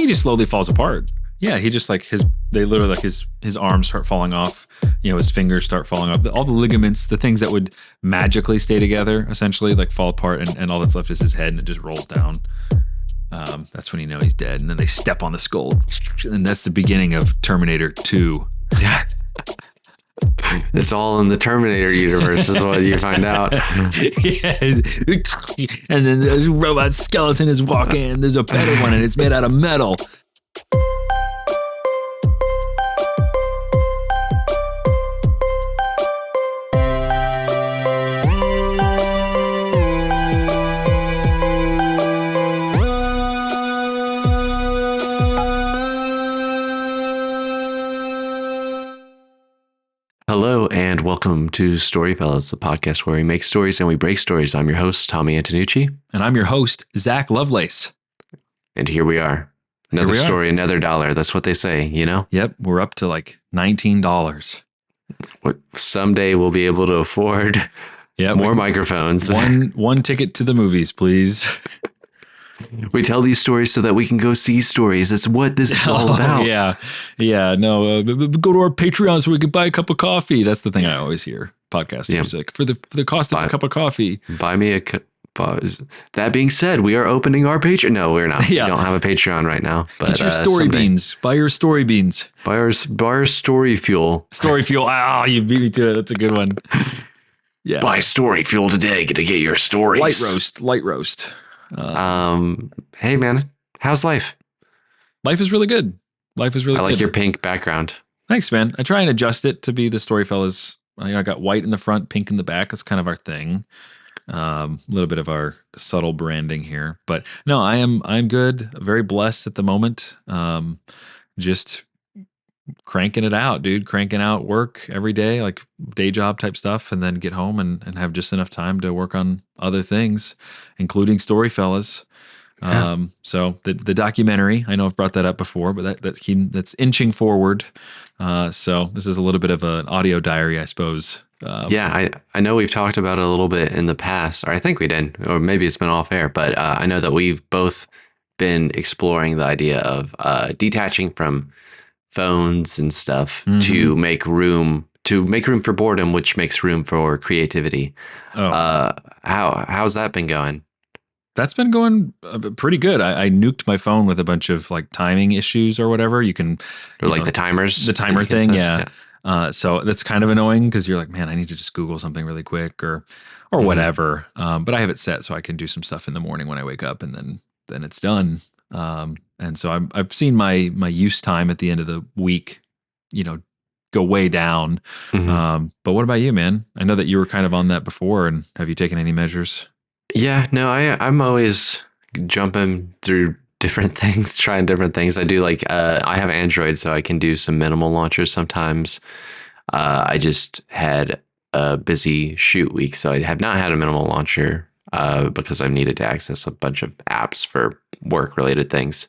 he just slowly falls apart. Yeah, he just like they literally like his arms start falling off. His fingers start falling off. All the ligaments, the things that would magically stay together, essentially like fall apart, and all that's left is his head, and it just rolls down. That's when you know he's dead. And then they step on the skull, and that's the beginning of Terminator 2. Yeah. It's all in the Terminator universe is what you find out. Yeah. And then this robot skeleton is walking, and there's a better one, and it's made out of metal. Hello and welcome to StoryFellas, the podcast where we make stories and we break stories. I'm your host, Tommy Antonucci. And I'm your host, Zach Lovelace. And here we are. Another story, another dollar. That's what they say, you know? Yep, we're up to like $19. Someday we'll be able to afford more microphones. One ticket to the movies, please. We tell these stories so that we can go see stories. That's what this is all about. Yeah. No, go to our Patreon so we can buy a cup of coffee. That's the thing I always hear. Podcast music for the cost of a cup of coffee. Buy me a cup. That being said, we are opening our Patreon. No, we're not. Yeah. We don't have a Patreon right now. But get your story beans. Buy your story beans. Buy our story fuel. Story fuel. You beat me to it. That's a good one. Yeah. Buy story fuel today to get your stories. Light roast. Hey man, how's life? Life is really good. I like your pink background. Thanks, man. I try and adjust it to be the StoryFellas. I got white in the front, pink in the back. That's kind of our thing. A little bit of our subtle branding here, but no, I'm good. Very blessed at the moment. Just cranking it out, dude. Cranking out work every day, like day job type stuff, and then get home and have just enough time to work on other things, including StoryFellas. Yeah. So the documentary, I know I've brought that up before, but that's inching forward. So this is a little bit of an audio diary, I suppose. I know we've talked about it a little bit in the past, or I think we did, or maybe it's been off air, but I know that we've both been exploring the idea of detaching from phones and stuff to make room for boredom, which makes room for creativity. How's that been going? That's been going pretty good. I nuked my phone with a bunch of like timing issues or whatever. You can, the timers, the timer thing. Yeah. So that's kind of annoying because you're like, man, I need to just Google something really quick or whatever. But I have it set so I can do some stuff in the morning when I wake up, and then it's done. And so I've seen my use time at the end of the week, go way down. But what about you, man? I know that you were kind of on that before, and have you taken any measures? Yeah, no, I'm always jumping through different things, trying different things. I do I have Android, so I can do some minimal launchers sometimes. I just had a busy shoot week, so I have not had a minimal launcher because I've needed to access a bunch of apps for work related things.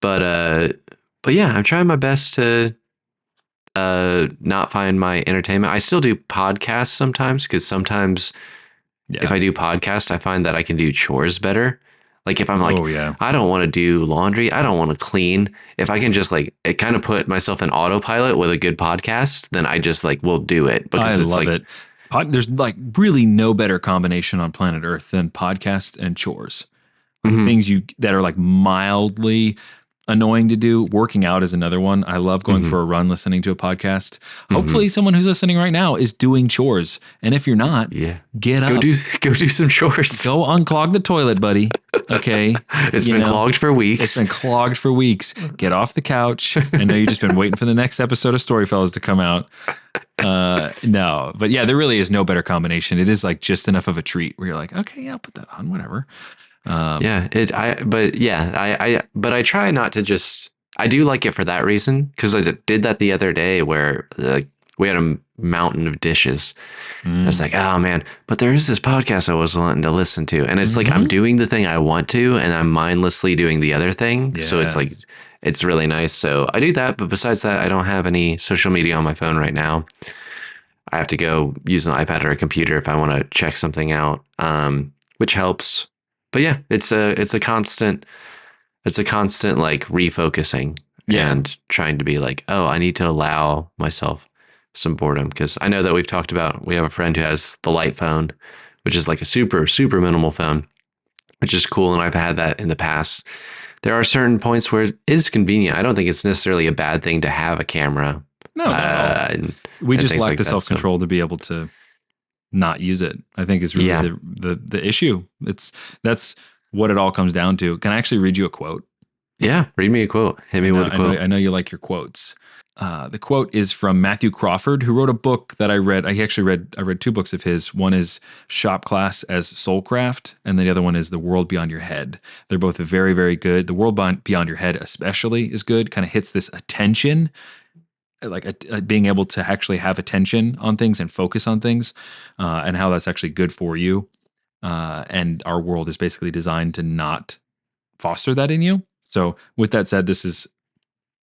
But yeah, I'm trying my best to not find my entertainment. I still do podcasts sometimes, because sometimes if I do podcast, I find that I can do chores better. Like if I'm like, I don't want to do laundry, I don't want to clean. If I can just it kind of put myself in autopilot with a good podcast, then I just will do it, because I love it. There's really no better combination on planet Earth than podcast and chores. Things that are mildly annoying to do. Working out is another one. I love going for a run, listening to a podcast. Hopefully someone who's listening right now is doing chores. And if you're not, get up. Go do some chores. Go unclog the toilet, buddy. Okay. It's been clogged for weeks. Get off the couch. I know you've just been waiting for the next episode of StoryFellas to come out. No, but yeah, there really is no better combination. It is just enough of a treat where you're like, okay, yeah, I'll put that on, whatever. But I try not to just, I do like it for that reason, because I did that the other day where we had a mountain of dishes. I was like, oh man, but there is this podcast I was wanting to listen to, and it's I'm doing the thing I want to, and I'm mindlessly doing the other thing. So it's it's really nice. So I do that, but besides that, I don't have any social media on my phone right now. I have to go use an iPad or a computer if I want to check something out, which helps. But yeah, it's a constant it's a constant like refocusing Yeah. and trying to be like, oh, I need to allow myself some boredom, because I know that we've talked about, we have a friend who has the light phone, which is like a super super minimal phone, which is cool, and I've had that in the past. There are certain points where it is convenient. I don't think it's necessarily a bad thing to have a camera, No, not at all. We and just things lack like the that. self So control to be able to not use it. I think is really yeah, the issue. That's what it all comes down to. Can I actually read you a quote? yeah. Read me a quote. Hit I me know, with a I know, quote. I know you like your quotes. The quote is from Matthew Crawford, who wrote a book that I read. I read two books of his. One is Shop Class as Soulcraft, and the other one is The World Beyond Your Head. They're both very, very good. The World Beyond Your Head, especially, is good. Kind of hits this attention, like being able to actually have attention on things and focus on things, and how that's actually good for you. And our world is basically designed to not foster that in you. So, with that said, this is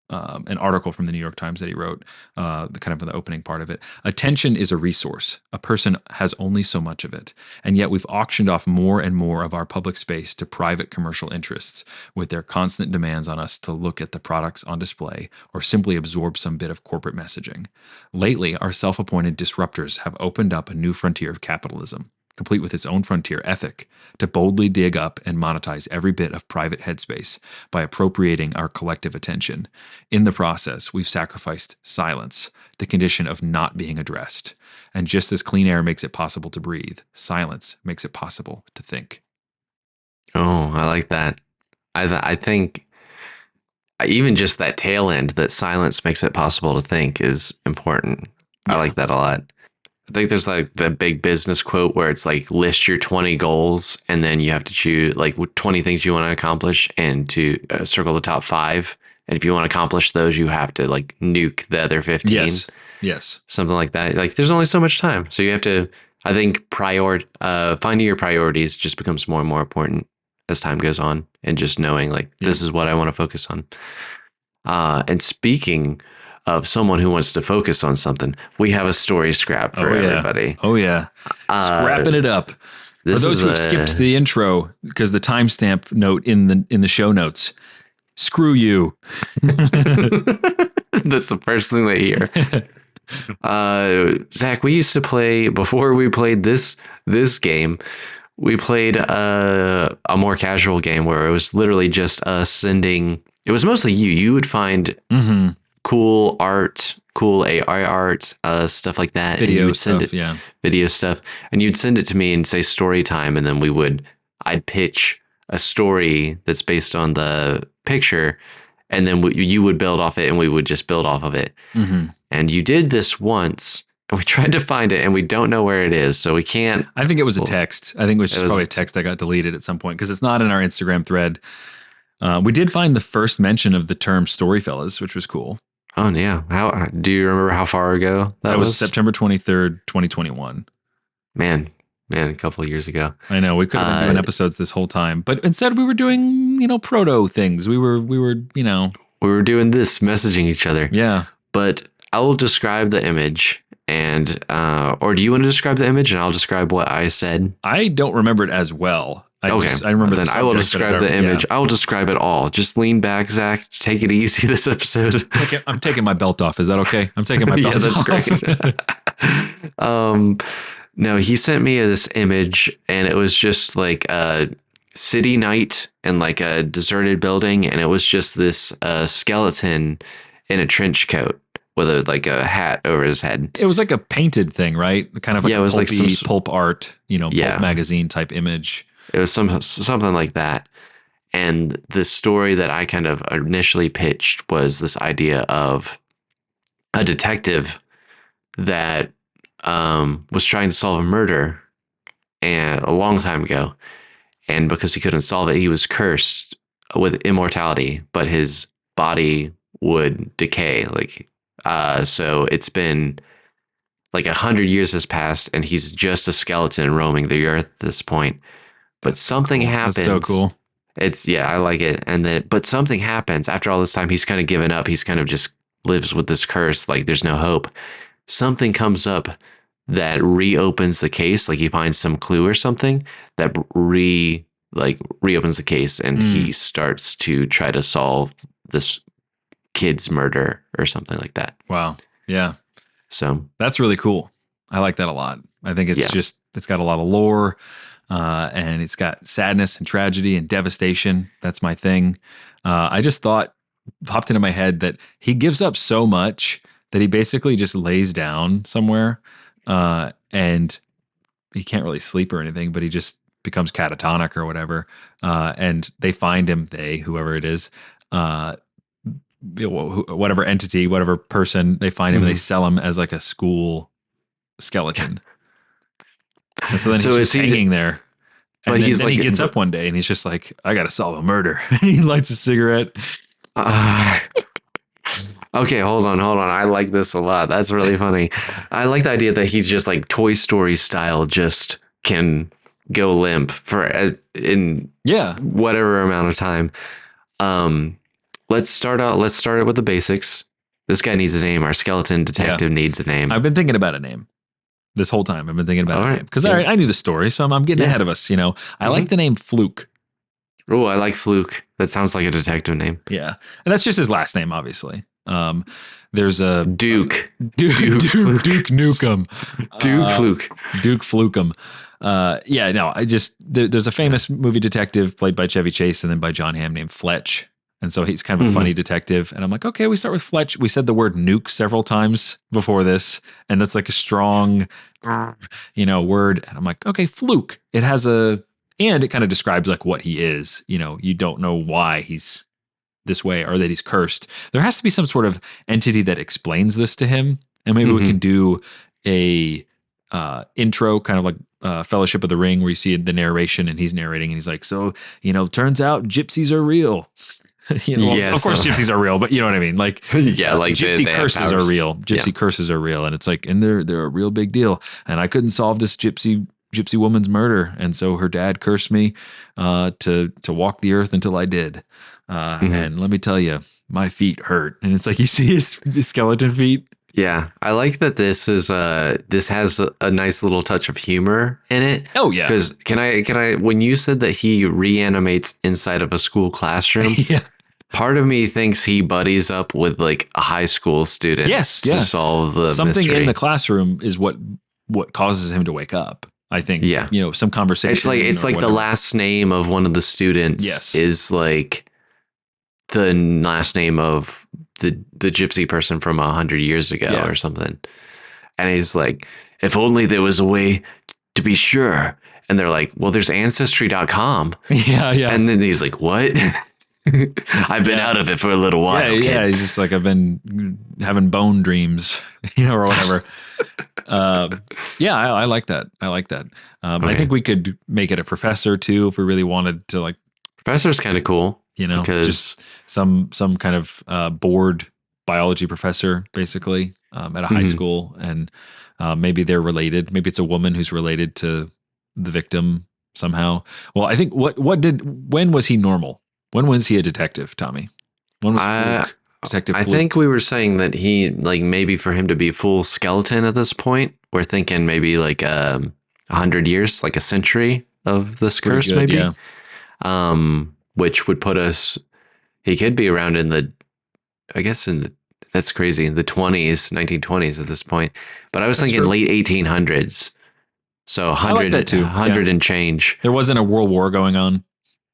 an article from the New York Times that he wrote, the kind of the opening part of it. Attention is a resource. A person has only so much of it. And yet we've auctioned off more and more of our public space to private commercial interests with their constant demands on us to look at the products on display or simply absorb some bit of corporate messaging. Lately, our self appointed disruptors have opened up a new frontier of capitalism, complete with its own frontier ethic, to boldly dig up and monetize every bit of private headspace by appropriating our collective attention. In the process, we've sacrificed silence, the condition of not being addressed. And just as clean air makes it possible to breathe, silence makes it possible to think. Oh, I like that. I think even just that tail end, that silence makes it possible to think, is important. I Yeah. like that a lot. I think there's like the big business quote where it's like list your 20 goals, and then you have to choose like 20 things you want to accomplish, and to circle the top five. And if you want to accomplish those, you have to like nuke the other 15, Yes. Yes. something like that. Like there's only so much time. So you have to, I think, finding your priorities just becomes more and more important as time goes on, and just knowing like, Yeah. this is what I want to focus on. And speaking of someone who wants to focus on something, we have a story scrap for Oh, yeah. everybody. Oh, yeah. Uh, Scrapping it up. For this those is who have skipped a the intro, because the timestamp note in the show notes, screw you. that's the first thing they hear. Zach, we used to play, before we played this game, we played a more casual game where it was literally just us sending. It was mostly you. You would find Mm-hmm. cool art, cool AI art, stuff like that, and you Video would send stuff. it, Yeah. video stuff, and you'd send it to me and say story time, and then I'd pitch a story that's based on the picture, and then you would build off it, and we would just build off of it. Mm-hmm. And you did this once, and we tried to find it, and we don't know where it is, so we can't. I think it was a Well, text. I think it was just probably a text that got deleted at some point because it's not in our Instagram thread. We did find the first mention of the term "StoryFellas," which was cool. oh yeah, how do you remember how far ago that That was was? September 23rd, 2021. Man, man, a couple of years ago. I know we could have been doing episodes this whole time, but instead we were doing, proto things. We were. We were doing this, messaging each other. Yeah. But I will describe the image, and or do you want to describe the image and I'll describe what I said? I don't remember it as well. Okay, I remember then the I will subject, describe the image. I will describe it all. Just lean back, Zach. Take it easy this episode. I'm taking my belt off. Is that okay? I'm taking my belt Yeah, that's off. great. No, he sent me this image, and it was just like a city night in like a deserted building, and it was just this skeleton in a trench coat with like a hat over his head. It was like a painted thing, right? Kind of like Yeah, a it was like pulpy, some pulp art, yeah. pulp magazine type image. It was something like that. And the story that I kind of initially pitched was this idea of a detective that was trying to solve a murder, and a long time ago. And because he couldn't solve it, he was cursed with immortality, but his body would decay. So it's been like 100 years has passed, and he's just a skeleton roaming the earth at this point. But something Cool. happens. That's so cool. I like it. And then, but something happens after all this time. He's kind of given up. He's kind of just lives with this curse. Like there's no hope. Something comes up that reopens the case. Like he finds some clue or something that like reopens the case and Mm, he starts to try to solve this kid's murder or something like that. wow. Yeah. So That's really cool. I like that a lot. I think yeah. it's got a lot of lore, and it's got sadness and tragedy and devastation. That's my thing. I just thought, popped into my head that he gives up so much that he basically just lays down somewhere, and he can't really sleep or anything, but he just becomes catatonic or whatever. And they find him, whoever it is, uh, whatever entity, whatever person, they find him and they Mhm. sell him as like a school skeleton. And so then he's So just is he? hanging there. But And then, he's then he like, gets up but one day and he's just like, I got to solve a murder. And he lights a cigarette. uh, okay, hold on. I like this a lot. That's really funny. I like the idea that he's just like Toy Story style, just can go limp for in Yeah. whatever amount of time. Um, let's start out. Let's start it with the basics. This guy needs a name. Our skeleton Yeah. detective needs a name. I've been thinking about a name this whole time. I've been thinking about All a right. name because Yeah. I knew the story. So I'm getting Yeah. ahead of us. I like Mm-hmm. the name Fluke. Oh, I like Fluke. That sounds like a detective name. Yeah. And that's just his last name, obviously. There's a Duke. Duke, Duke Fluke. Duke Nukem. Duke Uh, Fluke. Duke Flukem. Yeah, no, there's a Yeah. famous movie detective played by Chevy Chase and then by John Hamm named Fletch. And so he's kind of a Mm-hmm. funny detective. And I'm like, okay, we start with Fletch. We said the word nuke several times before this. And that's like a strong, word. And I'm like, okay, Fluke. And it kind of describes like what he is. You don't know why he's this way or that he's cursed. There has to be some sort of entity that explains this to him. And maybe we Mm-hmm. can do a intro, kind of like Fellowship of the Ring, where you see the narration and he's narrating and he's like, so, turns out gypsies are real. Well, Yeah. of course, So gypsies are real, but you know what I mean? Like, yeah, like gypsy they have curses are powers. real. Gypsy Yeah. curses are real. And it's like, and they're a real big deal. And I couldn't solve this gypsy woman's murder. And so her dad cursed me to walk the earth until I did. Mm-hmm. And let me tell you, my feet hurt. And it's like, you see his skeleton feet. Yeah, I like that this has a nice little touch of humor in it. Oh yeah. Because can I when you said that he reanimates inside of a school classroom, Yeah. part of me thinks he buddies up with like a high school student Yes. to Yeah. solve the Something mystery. in the classroom is what causes him to wake up. I think, Yeah. some conversation. It's or like the whatever. last name of one of the students Yes. is like the last name of the gypsy person from 100 years ago Yeah. or something. And he's like, if only there was a way to be sure. And they're like, well, there's ancestry.com. Yeah. Yeah. And then he's like, what? I've been out of it for a little while. Yeah, kid. yeah. He's just like, I've been having bone dreams, or whatever. Yeah, I like that. I like that. I Okay. think we could make it a professor too, if we really wanted to, like, Professor's kind of cool. Because just some kind of bored biology professor, basically, at a high Mhm. school, and maybe they're related. Maybe it's a woman who's related to the victim somehow. Well, I think when was he normal? When was he a detective, Tommy? When was Fluke, Detective I Fluke? think we were saying that he like maybe for him to be full skeleton at this point, we're thinking maybe like 100 years, like a century of this Pretty curse, good, maybe. yeah. Which would put us. He could be around in the, I guess in the. That's crazy. In the 20s, 1920s at this point. But I was That's thinking true. late 1800s. So I 100, like that too. 100 Yeah. and change. There wasn't a world war going on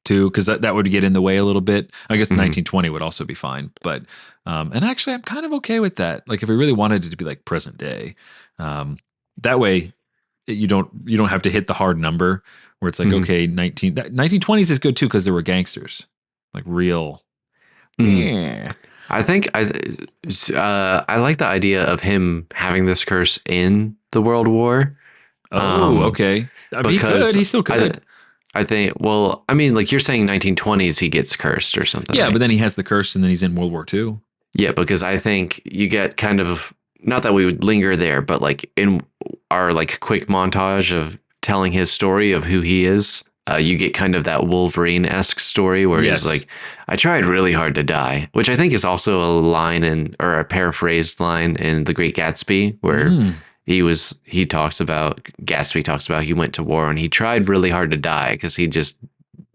too, because that would get in the way a little bit. I guess Mhm. 1920 would also be fine, but and actually I'm kind of okay with that. Like if we really wanted it to be like present day, that way you don't have to hit the hard number where it's like, Mhm. okay, 1920s is good too because there were gangsters, like real. Mhm. Yeah. I think I like the idea of him having this curse in the World War. Oh, okay. I mean, he could. Because He still could. I think, well, I mean, like you're saying 1920s, he gets cursed or something. Yeah, right? but then he has the curse, and then he's in World War II. Yeah, because I think you get kind of, not that we would linger there, but like in our like quick montage of telling his story of who he is, you get kind of that Wolverine-esque story where Yes. he's like, I tried really hard to die, which I think is also a line or a paraphrased line in The Great Gatsby, where Gatsby talks about he went to war and he tried really hard to die because he just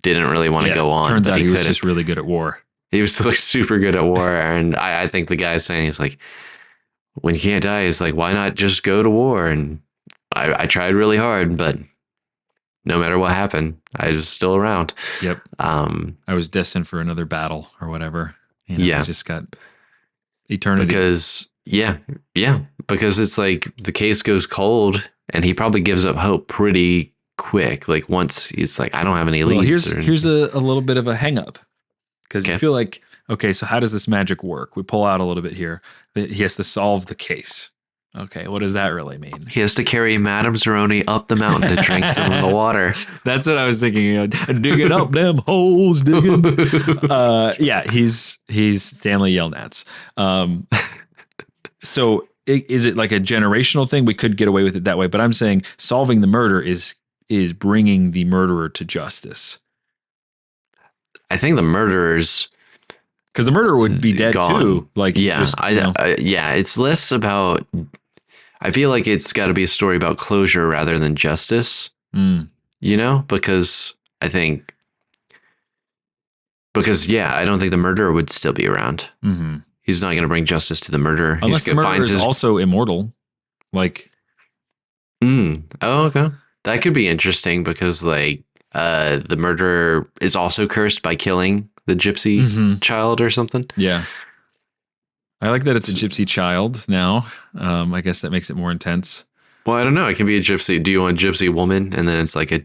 didn't really want to Yeah. go on, Turns but out he he was couldn't. just really good at war. He was like super good at war, and I think the guy's saying he's like, when you can't die, it's like, why not just go to war? And I tried really hard, but no matter what happened, I was still around. Yep. Um, I was destined for another battle or whatever. He yeah, just got eternity. because yeah, because it's like the case goes cold, and he probably gives up hope pretty quick. Like once he's like, I don't have any Well, leads or here's anything. a little bit of a hang up because you Okay. feel like, okay, so how does this magic work? We pull out a little bit here. He has to solve the case. Okay, what does that really mean? He has to carry Madame Zeroni up the mountain to drink from the water. That's what I was thinking. Digging up them holes, digging. Yeah, he's Stanley Yelnats. So is it like a generational thing? We could get away with it that way, but I'm saying solving the murder is bringing the murderer to justice. I think the murderers Because the murderer would be dead gone. too. Like Yeah, just, yeah. It's less about. I feel like it's got to be a story about closure rather than justice. mm, Because I think yeah, I don't think the murderer would still be around. mm-hmm. He's not going to bring justice to the murderer. Unless the murderer is also immortal. Like, Oh, okay. That could be interesting because like the murderer is also cursed by killing the gypsy child or something. Yeah. I like that it's a gypsy child now. I guess that makes it more intense. Well, I don't know. It can be a gypsy. Do you want a gypsy woman? And then it's like a.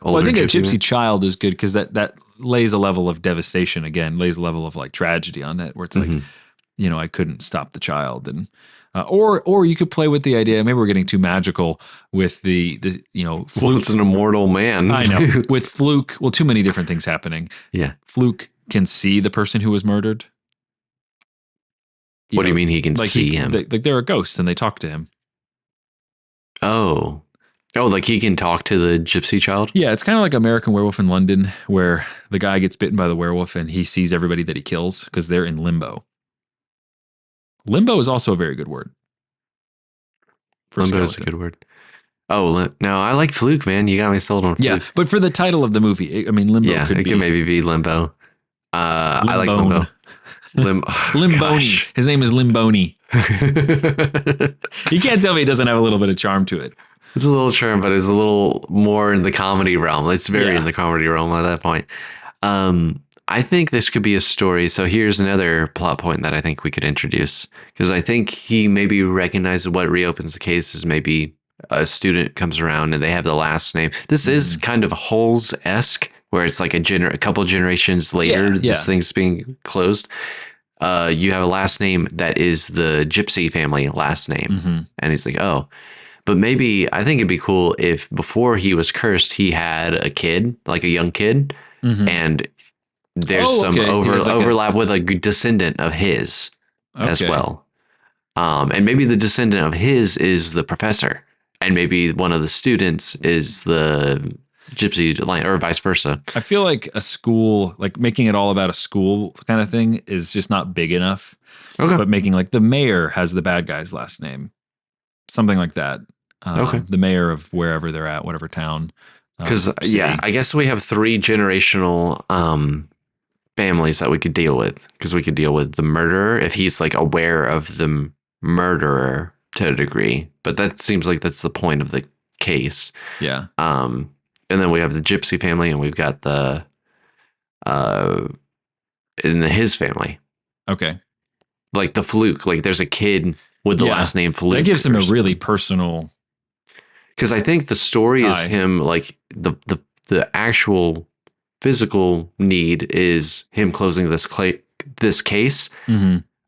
Well, I think a gypsy man? child is good because that lays a level of devastation again, lays a level of like tragedy on that where it's like, I couldn't stop the child. And or you could play with the idea. Maybe we're getting too magical with the Fluke. Well, it's an immortal man. I know. With Fluke, well, too many different things happening. Yeah. Fluke can see the person who was murdered. What do you mean he can like see him? Like they're a ghost and they talk to him. Oh, like he can talk to the gypsy child? Yeah, it's kind of like American Werewolf in London, where the guy gets bitten by the werewolf and he sees everybody that he kills because they're in limbo. Limbo is also a very good word. Limbo is a good word. Oh, no, I like Fluke, man. You got me sold on Fluke. Yeah, but for the title of the movie, I mean, Limbo could maybe be Limbo. I like Limbo. Limboni. His name is Limboni. You can't tell me he doesn't have a little bit of charm to it. It's a little charm, but it's a little more in the comedy realm. It's very in the comedy realm at that point. I think this could be a story. So here's another plot point that I think we could introduce. Because I think he maybe recognizes what reopens the case is maybe a student comes around and they have the last name. This is kind of Holes-esque, where it's like a couple generations later, this thing's being closed. You have a last name that is the gypsy family last name. And he's like, oh. But maybe I think it'd be cool if before he was cursed, he had a kid, like a young kid, and there's some overlap with a descendant of his as well. And maybe the descendant of his is the professor, and maybe one of the students is the gypsy line, or vice versa. I feel like a school, like making it all about a school kind of thing, is just not big enough. Okay. But making like the mayor has the bad guy's last name, something like that. The mayor of wherever they're at, whatever town. Because I guess we have 3 generational families that we could deal with. Because we could deal with the murderer if he's like aware of the murderer to a degree. But that seems like that's the point of the case. Yeah. And then we have the gypsy family, and we've got the his family. Okay. Like the Fluke. Like there's a kid with the last name Fluke. That gives him a really personal. Because I think the story is him, like the actual physical need is him closing this case,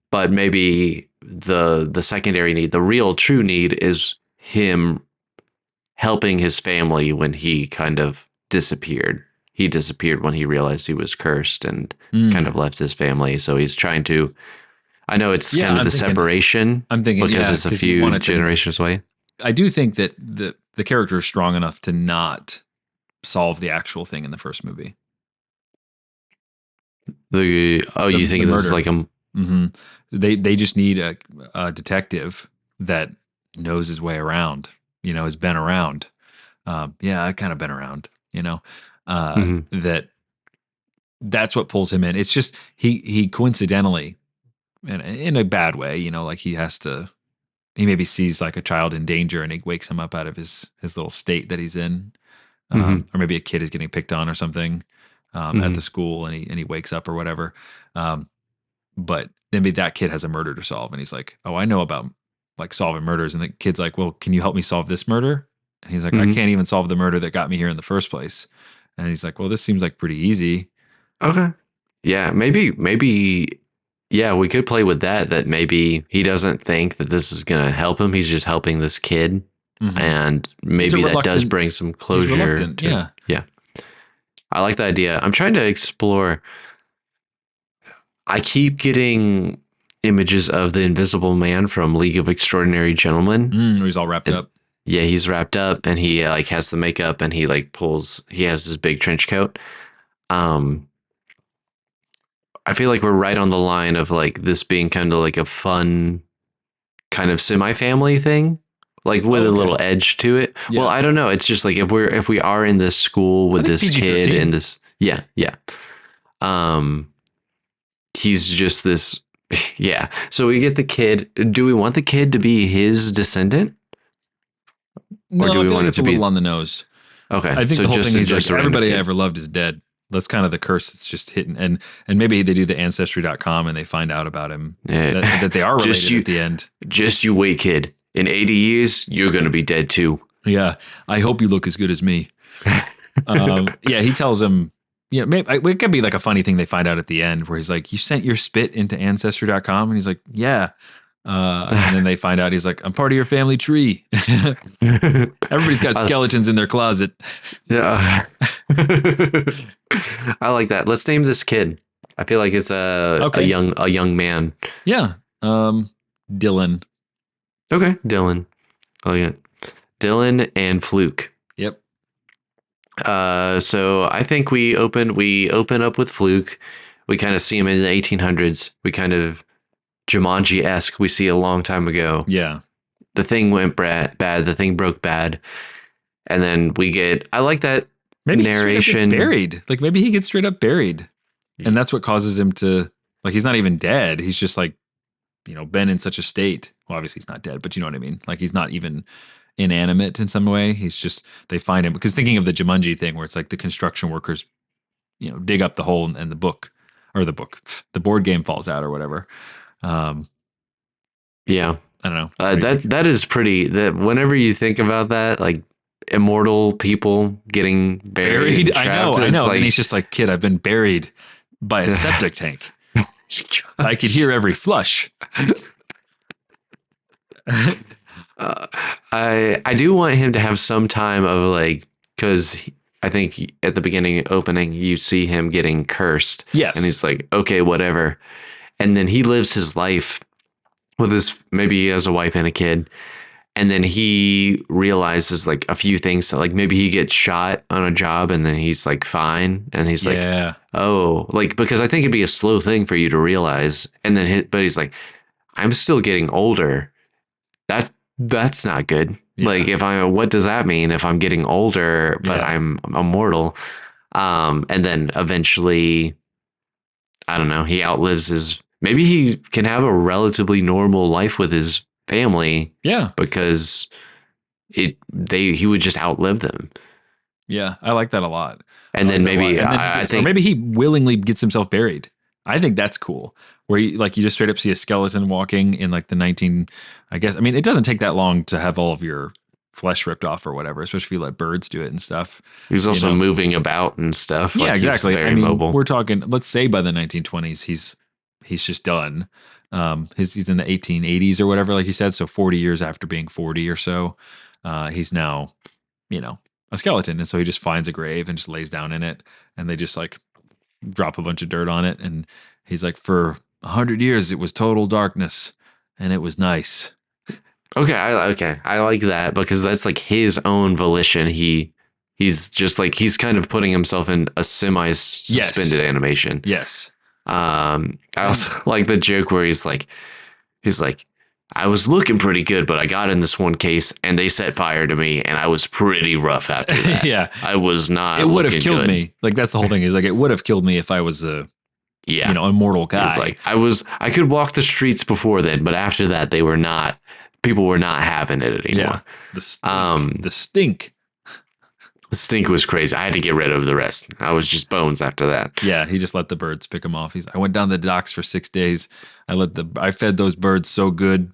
but maybe the secondary need, the real true need, is him helping his family when he kind of disappeared. He disappeared when he realized he was cursed and kind of left his family. So he's trying to. I know it's kind of separation. I'm thinking because it's a few generations away. I do think that the character is strong enough to not solve the actual thing in the first movie. You think this is like a? They just need a detective that knows his way around. Has been around. I've kind of been around. Hmm. that that's what pulls him in. It's just he coincidentally, in a bad way, like he maybe sees like a child in danger and he wakes him up out of his little state that he's in. Hmm. Or maybe a kid is getting picked on or something at the Hmm. school, and he wakes up or whatever. Um, but then maybe that kid has a murder to solve, and he's like, "Oh, I know about like solving murders." And the kid's like, "Well, can you help me solve this murder?" And he's like, "I Hmm. can't even solve the murder that got me here in the first place." And he's like, "Well, this seems like pretty easy." Okay. Yeah, maybe yeah, we could play with that, that maybe he doesn't think that this is going to help him. He's just helping this kid, Hmm. and He's a maybe that does reluctant. bring some He's closure reluctant. to it. Yeah. Yeah. I like the idea. I'm trying to explore. I keep getting images of the Invisible Man from League of Extraordinary Gentlemen, He's all wrapped and up. yeah, he's wrapped up and he like has the makeup and he like pulls. He has his big trench coat. Um, I feel like we're right on the line of like this being kind of like a fun kind of semi-family thing, like with Oh, a okay. little edge to it. Well, Yeah. I don't know. It's just like if we are in this school I with think this PG kid and 13. this, yeah, yeah. Um, he's just this, yeah. So we get the kid. Do we want the kid to be his descendant, or No, do I we feel like want it it's a to little be on the nose. okay? I think So the whole thing is like just a random everybody I kid. ever loved is dead. That's kind of the curse that's just hitting. And maybe they do the ancestry.com and they find out about him Yeah. that they are just related you, at the end. just you wait, kid. In 80 years, you're gonna be dead too. Yeah. I hope you look as good as me. Yeah, he tells him, maybe it could be like a funny thing they find out at the end where he's like, "You sent your spit into ancestry.com?" And he's like, "Yeah." And then they find out he's like, "I'm part of your family tree." Everybody's got I, skeletons in their closet. yeah. I like that. Let's name this kid. I feel like it's Okay. a young man. Yeah. Dylan. Okay, Dylan. I like it. Dylan and Fluke. Yep. So I think we open up with Fluke. We kind of see him in the 1800s. We kind of Jumanji esque. We see a long time ago. Yeah. The thing went bad. The thing broke bad, and then we get. I like that Maybe he straight up gets narration. buried. Like maybe he gets straight up buried. And that's what causes him to like he's not even dead. He's just like, been in such a state. Well, obviously he's not dead, but you know what I mean? Like he's not even inanimate in some way. He's just they find him because thinking of the Jumanji thing where it's like the construction workers, dig up the hole and the board game falls out or whatever. Um, Yeah, I don't know. Pretty that is pretty. That whenever you think about that, like immortal people getting buried and buried. I know, trapped, I it's know. And like he's just like, kid, I've been buried by a septic tank. I could hear every flush. uh, I do want him to have some time of like because I think at the beginning opening you see him getting cursed and Yes. he's like okay whatever, and then he lives his life with his maybe he has a wife and a kid, and then he realizes like a few things, so like maybe he gets shot on a job and then he's like fine and he's like Yeah. oh like because I think it'd be a slow thing for you to realize, and then but he's like I'm still getting older. That that's not good. Like Yeah. if I what does that mean if I'm getting older but Yeah. I'm immortal? And then eventually I don't know, he outlives his maybe he can have a relatively normal life with his family Yeah. because he would just outlive them. Yeah. I like that a lot. I And like then that a lot. maybe And then he I gets, or think maybe he willingly gets himself buried. I think that's cool. Where you just straight up see a skeleton walking in like the 19, I guess. I mean, it doesn't take that long to have all of your flesh ripped off or whatever, especially if you let birds do it and stuff, he's you also know? moving about and stuff. Yeah, Like he's exactly. I very mean, mobile. we're talking, let's say by the 1920s, he's just done. He's in the 1880s or whatever, like you said. So 40 years after being 40 or so, he's now, a skeleton. And so he just finds a grave and just lays down in it. And they just like drop a bunch of dirt on it. And he's like, for 100 years, it was total darkness and it was nice. Okay, I like that because that's like his own volition. He's just like he's kind of putting himself in a semi Yes. suspended animation. Yes. I And also like the joke where he's like, I was looking pretty good, but I got in this one case and they set fire to me, and I was pretty rough after that. Yeah, I was it not would have looking killed good. me. Like that's the whole thing. Is like it would have killed me if I was a Yeah. immortal It's guy. like I could walk the streets before then, but after that they were not people were not having it Yeah, anymore. the stink, Um the stink. the stink was crazy. I had to get rid of the rest. I was just bones after that. Yeah, he just let the birds pick him off. I went down the docks for 6 days. I fed those birds so good.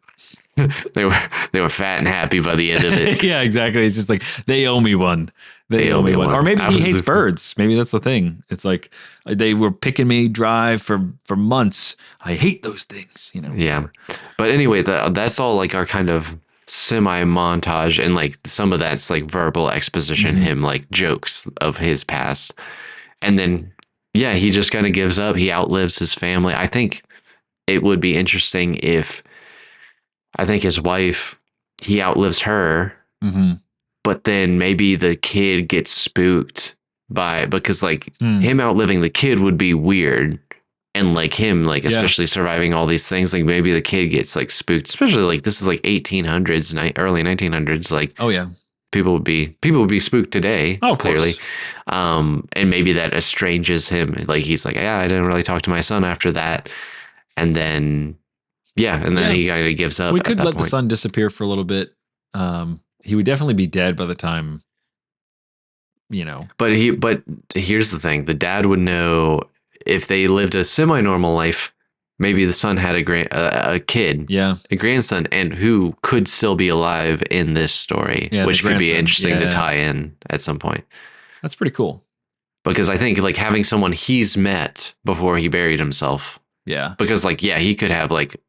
they were they were fat and happy by the end of it. Yeah, exactly. It's just like they owe me one. They They owe owe me me one. Or one. maybe I he was hates the birds. Maybe that's the thing. It's like they were picking me dry for months. I hate those things, yeah. whatever. But anyway, that's all like our kind of semi montage, and like some of that's like verbal exposition, Hmm. him like jokes of his past. And then yeah, he just kind of gives up. He outlives his family. I think it would be interesting if I think his wife, he outlives her, Hmm. but then maybe the kid gets spooked by because like Hmm. him outliving the kid would be weird. And like him, like Yeah. especially surviving all these things, like maybe the kid gets like spooked, especially like this is like 1800s, early 1900s. Like Oh yeah. people would be spooked today, Oh, of clearly. course. And maybe that estranges him. Like he's like, yeah, I didn't really talk to my son after that. And then yeah, and then Yeah. he kind of gives up We at could that let the point. sun disappear for a little bit. He would definitely be dead by the time, you know. But here's the thing: the dad would know if they lived a semi-normal life. Maybe the son had a kid, Yeah. a grandson, and who could still be alive in this story, Yeah, the which could be grandson. interesting to Yeah. tie in at some point. That's pretty cool. Because I think like having someone he's met before he buried himself. Yeah. Because like yeah, he could have like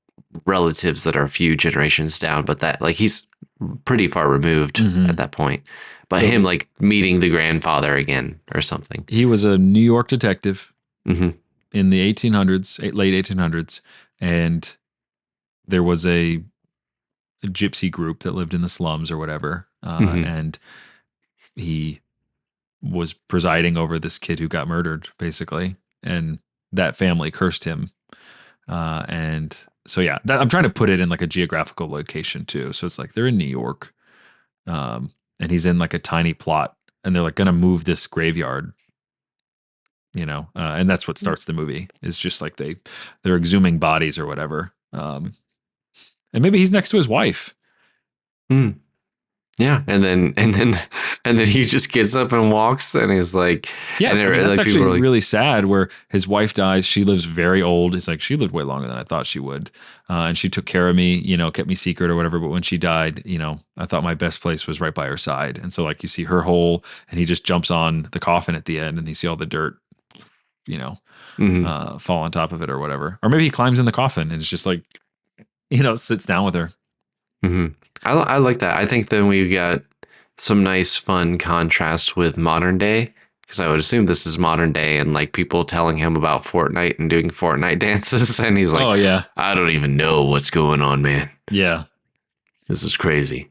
relatives that are a few generations down, but that like he's pretty far removed Hmm. at that point. But him So like meeting the grandfather again or something. he was a New York detective Hmm. in the 1800s, late 1800s, and there was a gypsy group that lived in the slums or whatever, Hmm. and he was presiding over this kid who got murdered, basically, and that family cursed him, and so yeah, I'm trying to put it in like a geographical location too. So it's like they're in New York, and he's in like a tiny plot, and they're like going to move this graveyard, and that's what starts the movie. Is just like they're exhuming bodies or whatever, and maybe he's next to his wife. Mm. Yeah, and then he just gets up and walks, and he's like, Yeah, and I mean that's like people actually are like, really sad. Where his wife dies, she lives very old. It's like she lived way longer than I thought she would, and she took care of me, kept me secret or whatever. But when she died, I thought my best place was right by her side. And so like you see her hole, and he just jumps on the coffin at the end, and you see all the dirt, you know, mm-hmm, fall on top of it or whatever. Or maybe he climbs in the coffin and it's just like, sits down with her. mm-hmm. I like that. I think then we got some nice fun contrast with modern day, because I would assume this is modern day, and like people telling him about Fortnite and doing Fortnite dances, and he's like, Oh yeah, I don't even know what's going on, man. yeah, This is crazy.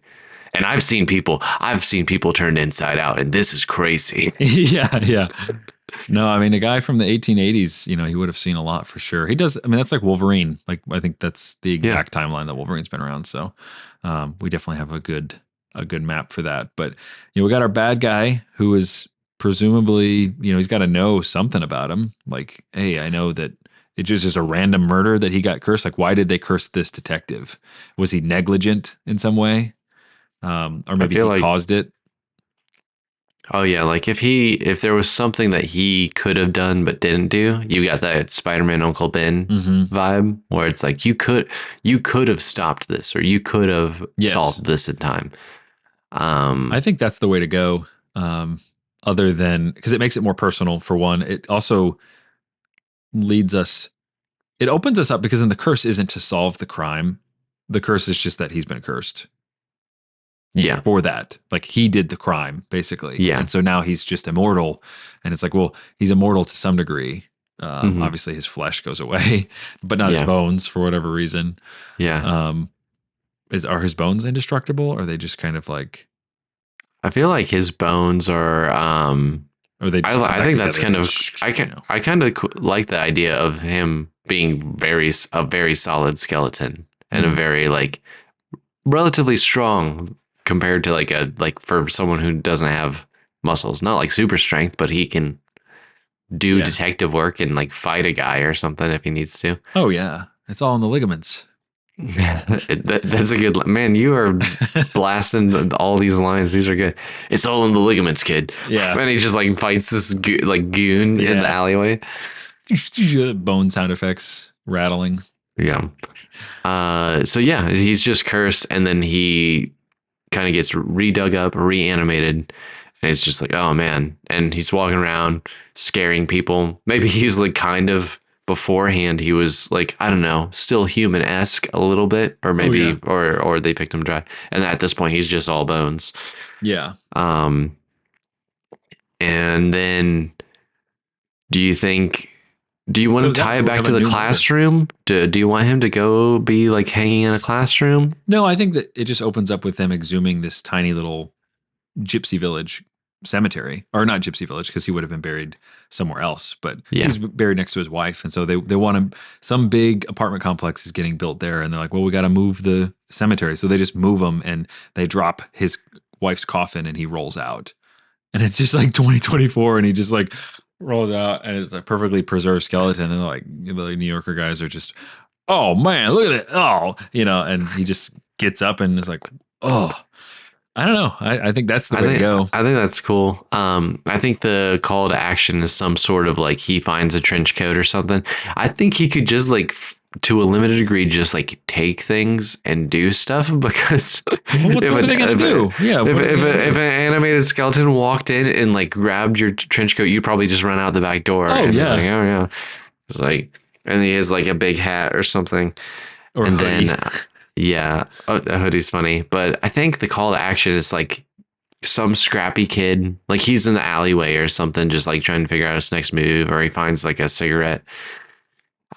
And I've seen people turned inside out, and this is crazy. yeah, yeah. No, I mean a guy from the 1880s, he would have seen a lot for sure. He does. I mean, that's like Wolverine. Like I think that's the Yeah. exact timeline that Wolverine's been around. So we definitely have a good map for that. But we got our bad guy who is presumably, he's got to know something about him. Like, hey, I know that it just is a random murder that he got cursed. Like, why did they curse this detective? Was he negligent in some way? Or I maybe feel he like caused it. Oh yeah, like if there was something that he could have done but didn't do, you got that Spider-Man Uncle Ben Hmm. vibe where it's like you could have stopped this, or you could have Yes. solved this in time. I Um think that's the way to go. Um, Other than because it makes it more personal for one. It also leads us, it opens us up because then the curse isn't to solve the crime. The curse is just that he's been cursed yeah. for that. Like he did the crime, basically. Yeah. And so now he's just immortal. And it's like, well, he's immortal to some degree. Hmm. Obviously his flesh goes away, but not his Yeah. bones for whatever reason. Yeah. Um, are his bones indestructible? Or are they just kind of like, I feel like his bones are or they just come I back think that's together and kind then, of I kind of like the idea of him being a very solid skeleton, and a very like relatively strong compared to like for someone who doesn't have muscles, not like super strength, but he can do Yeah. detective work and like fight a guy or something if he needs to. Oh yeah. It's all in the ligaments. That's a good man. You are blasting all these lines. These are good. It's all in the ligaments, kid. Yeah. And he just like fights this like goon in the Yeah. alleyway. Bone sound effects rattling. Yeah. So yeah, he's just cursed, and then he kind of gets redug up, reanimated, and it's just like, oh man. And he's walking around scaring people. Maybe he's like kind of beforehand he was like, I don't know, still human-esque a little bit, or Oh yeah. maybe or they picked him dry. And at this point he's just all bones. Yeah. Um and then do you think do you want So to that tie it we back have to a the new murder. classroom? Do you want him to go be like hanging in a classroom? No, I think that it just opens up with them exhuming this tiny little gypsy village cemetery, or not gypsy village because he would have been buried somewhere else, but Yeah. he's buried next to his wife, and so they want him. Some big apartment complex is getting built there, and they're like, well, we got to move the cemetery, so they just move him and they drop his wife's coffin, and he rolls out, and it's just like 2024, and he just like rolls out, and it's a perfectly preserved skeleton, and they're like the New Yorker guys are just, oh man, look at it, oh, and he just gets up and is like, oh. I don't know. I think that's the way to go. I think that's cool. I think the call to action is some sort of like he finds a trench coat or something. I think he could just like to a limited degree just like take things and do stuff because What are they gonna do? Yeah, what are they gonna if do? an animated skeleton walked in and like grabbed your trench coat, you'd probably just run out the back door Oh and be like, yeah, oh yeah, it's like, and he has like a big hat or something. or And then, hoodie. yeah, a hoodie's funny, but I think the call to action is like some scrappy kid, like he's in the alleyway or something, just like trying to figure out his next move, or he finds like a cigarette.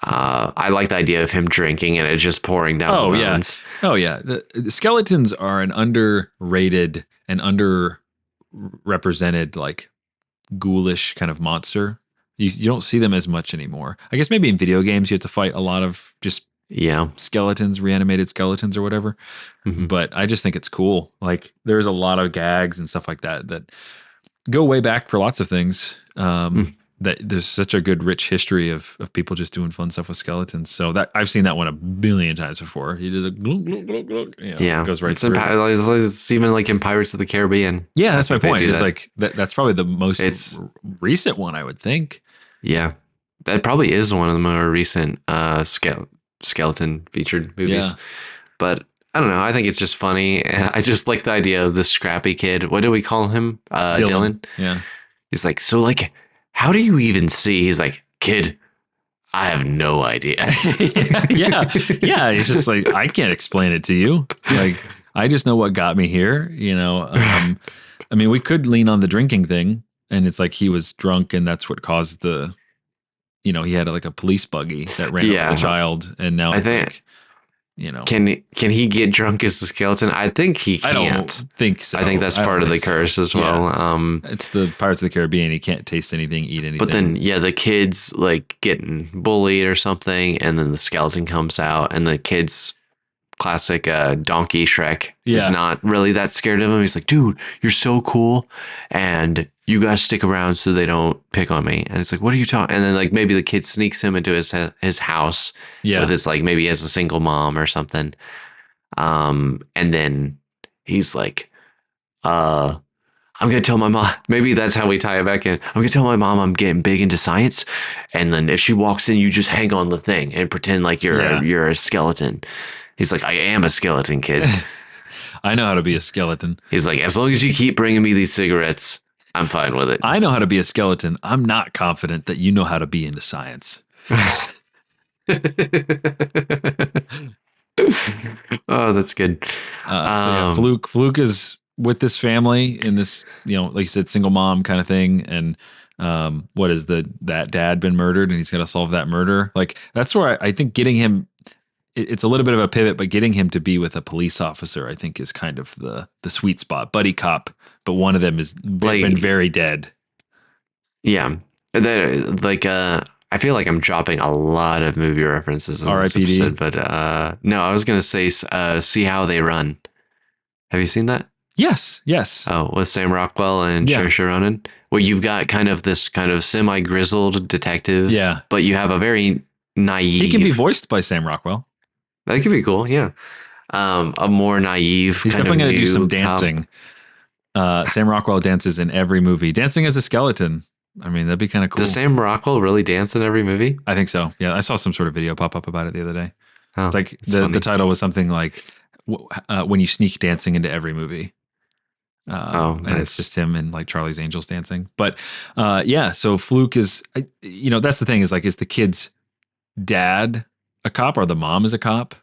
I like the idea of him drinking and it just pouring down the Oh yeah, bones. oh yeah. The skeletons are an underrated and underrepresented like ghoulish kind of monster. You don't see them as much anymore. I guess maybe in video games you have to fight a lot of just Yeah. skeletons, reanimated skeletons or whatever. Hmm. But I just think it's cool. Like there's a lot of gags and stuff like that that go way back for lots of things. That there's such a good rich history of people just doing fun stuff with skeletons. So that I've seen that one a billion times before. He does a glug, glug, glug, glug, Yeah. goes right It's, in, through. it's even like in Pirates of the Caribbean. Yeah, I that's my think they point. do It's that. like that's probably the most It's, recent one I would think. yeah. That probably is one of the more recent skeleton featured movies. Yeah. But I don't know. I think it's just funny, and I just like the idea of this scrappy kid. What do we call him? Dylan. Dylan. Yeah. He's like, so like, how do you even see? He's like, kid, I have no idea. Yeah. Yeah. It's just like I can't explain it to you. Like I just know what got me here. I mean, we could lean on the drinking thing, and it's like he was drunk, and that's what caused he had like a police buggy that ran over the Yeah, child, and now I it's think like, can he get drunk as a skeleton? I think he I don't can't. think so. I think that's I don't part of the think so. curse as Yeah, well. it's the Pirates of the Caribbean. He can't taste anything, eat But then anything. yeah, the kid's like getting bullied or something, and then the skeleton comes out, and the kid's classic donkey Shrek is Yeah, not really that scared of him. He's like, dude, you're so cool, and you guys stick around so they don't pick on me. And it's like, what are you talking? And then like maybe the kid sneaks him into his house with yeah, his like maybe he has a single mom or something. And then he's like, uh. I'm gonna tell my mom. Maybe that's how we tie it back in. I'm gonna tell my mom I'm getting big into science, and then if she walks in, you just hang on the thing and pretend like yeah. you're a skeleton. He's like, I am a skeleton kid. I know how to be a skeleton. He's like, as long as you keep bringing me these cigarettes, I'm fine with it. I know how to be a skeleton. I'm not confident that you know how to be into science. Oh, that's good. So yeah, Fluke is with this family in this, like you said, single mom kind of thing. And what is that dad been murdered and he's got to solve that murder? Like that's where I think getting him, it's a little bit of a pivot, but getting him to be with a police officer, I think is kind of the sweet spot. Buddy cop, but one of them is been like, very dead. yeah, that like I I feel like I'm dropping a lot of movie references in this R.I.P.D. episode, but no, I was gonna say See How They Run. Have you seen that? Yes, yes, Oh, with Sam Rockwell and yeah, Saoirse Ronan, where you've got kind of this kind of semi-grizzled detective, yeah. but you have a very He can be naive. voiced by Sam Rockwell. That could be cool, yeah. A more naive He's kind of definitely going to do some new cop. dancing. Sam Rockwell dances in every movie, dancing as a skeleton. I mean, that'd be kind of Does cool. Sam Rockwell really dance in every movie? I think so. Yeah, I saw some sort of video pop up about it the other day. It's Oh, like it's the funny. title was something like when you sneak dancing into every movie. Oh, And it's nice. just him and like Charlie's Angels dancing. But yeah, so Fluke is, that's the thing is the kid's dad a cop or the mom is a cop?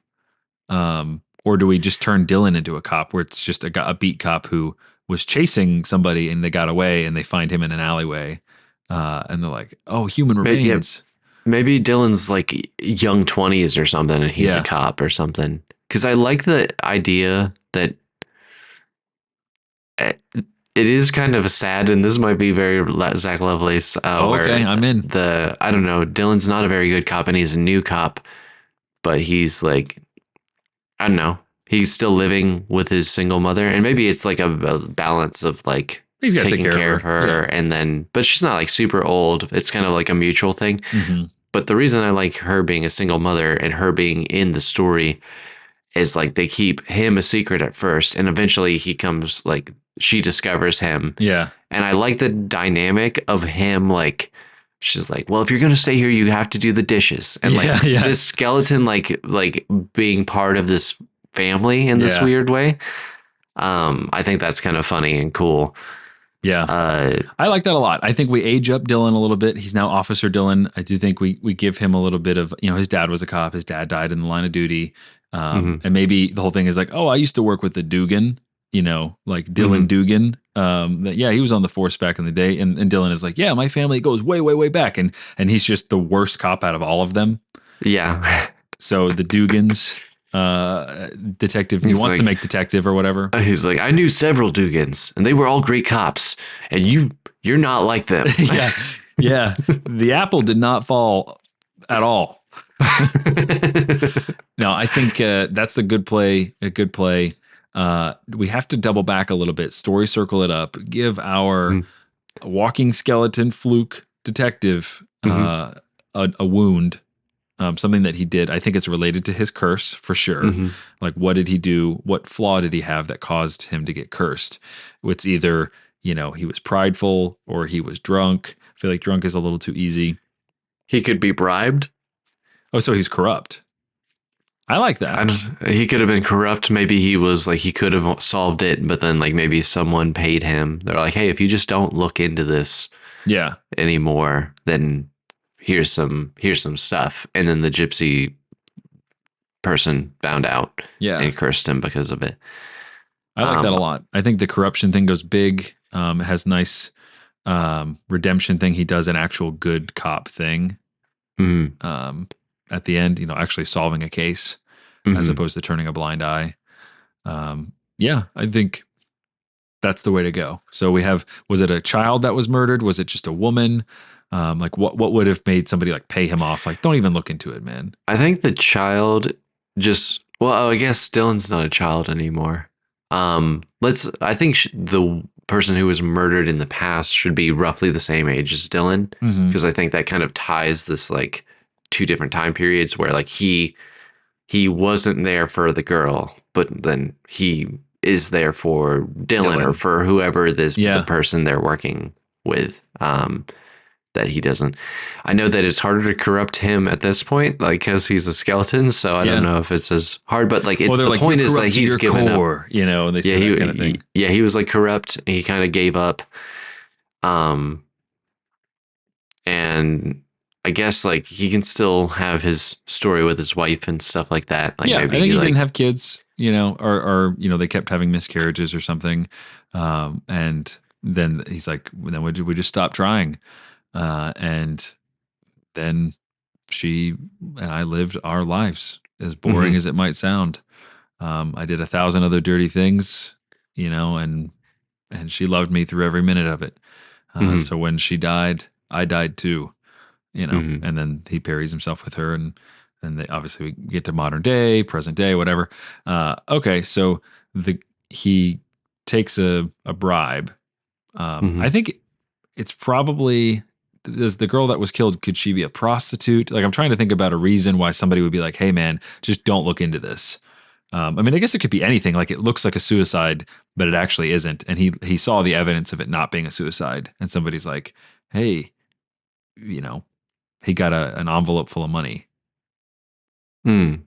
Or do we just turn Dylan into a cop where it's just a beat cop who was chasing somebody and they got away and they find him in an alleyway. And they're like, oh, human Yeah, remains. maybe Dylan's like young 20s or something, and he's a Yeah. cop or something. Because I like the idea that uh, it is kind of sad, and this might be very Zach Lovelace, Oh, okay. where I'm in. I don't know, Dylan's not a very good cop, and he's a new cop, but he's like, I don't know, he's still living with his single mother, and maybe it's like a balance of like He's got to take taking care of care of her. Yeah. her, and then, but she's not like super old. It's kind of like a mutual thing. Hmm. But the reason I like her being a single mother and her being in the story is like they keep him a secret at first, and eventually he comes like she discovers him, Yeah. and I like the dynamic of him like she's like, well, if you're gonna stay here, you have to do the dishes, and Yeah. like Yeah. this skeleton like being part of this family in this Yeah. weird way. I think that's kind of funny and cool. Yeah. Uh, I like that a lot. I think we age up Dylan a little bit. He's now Officer Dylan. I do think we give him a little bit of, his dad was a cop. His dad died in the line of duty. mhm, And maybe the whole thing is like, oh, I used to work with the Dugan, like Dylan mhm. Dugan. Yeah, he was on the force back in the day. And Dylan is like, yeah, my family goes way, way, way back. And he's just the worst cop out of all of them. Yeah. So the Dugans, detective, he He's wants to like, make detective or whatever. he's like, I knew several Dugans, and they were all great cops, and you're not like them. Yeah. Yeah. The apple did not fall at all. No, I think that's a good play. A good play. We have to double back a little bit. Story circle it up. Give our Mhm, walking skeleton fluke detective mhm, a wound, something that he did. I think it's related to his curse for sure. mhm. Like, what did he do? What flaw did he have that caused him to get cursed? It's either, he was prideful or he was drunk. I feel like drunk is a little too easy. He could be bribed. Oh, so he's corrupt. I like I that. don't, he could have been corrupt. Maybe he was like he could have solved it, but then like maybe someone paid him. They're like, hey, if you just don't look into this Yeah. anymore, then here's some stuff. And then the gypsy person found out Yeah. and cursed him because of it. I like that Um, a lot. I think the corruption thing goes big. It has nice redemption thing. He does an actual good cop thing mhm, um, at the end, actually solving a case as mhm. opposed to turning a blind eye. Yeah, I think that's the way to go. So was it a child that was murdered? Was it just a woman? Like what would have made somebody like pay him off? Like, don't even look into it, man. I think the child just well, I guess Dylan's not a child anymore. I think the person who was murdered in the past should be roughly the same age as Dylan, Hmm. because I think that kind of ties this like two different time periods where like he wasn't there for the girl, but then he is there for Dylan or Dylan. for whoever the Yeah. person they're working with. That he doesn't. I know that it's harder to corrupt him at this point, like because he's a skeleton. So I don't Yeah. know if it's as hard, but like Well, it's they're the like, you're point is that corrupt to he's your given up. core, and they Yeah, say that kind of thing. yeah, he was like corrupt. He kind of gave up. Um, and I guess like he can still have his story with his wife and stuff like that. Like Yeah, I maybe think he he didn't like have kids, or they kept having miscarriages or something, and then he's like, well, then we just stop trying, and then she and I lived our lives as boring mhm, as it might sound. I did 1,000 other dirty things, and she loved me through every minute of it. mhm, So when she died, I died too. Hmm. and then he parries himself with her, and then they obviously we get to modern day, present day, whatever. Okay, so the he takes a bribe. Hmm. I think it's probably does the girl that was killed, could she be a prostitute? Like, I'm trying to think about a reason why somebody would be like, hey man, just don't look into this. I mean, I guess it could be anything. Like, it looks like a suicide, but it actually isn't. And he saw the evidence of it not being a suicide. And somebody's like, hey, you know, he got an envelope full of money Mm.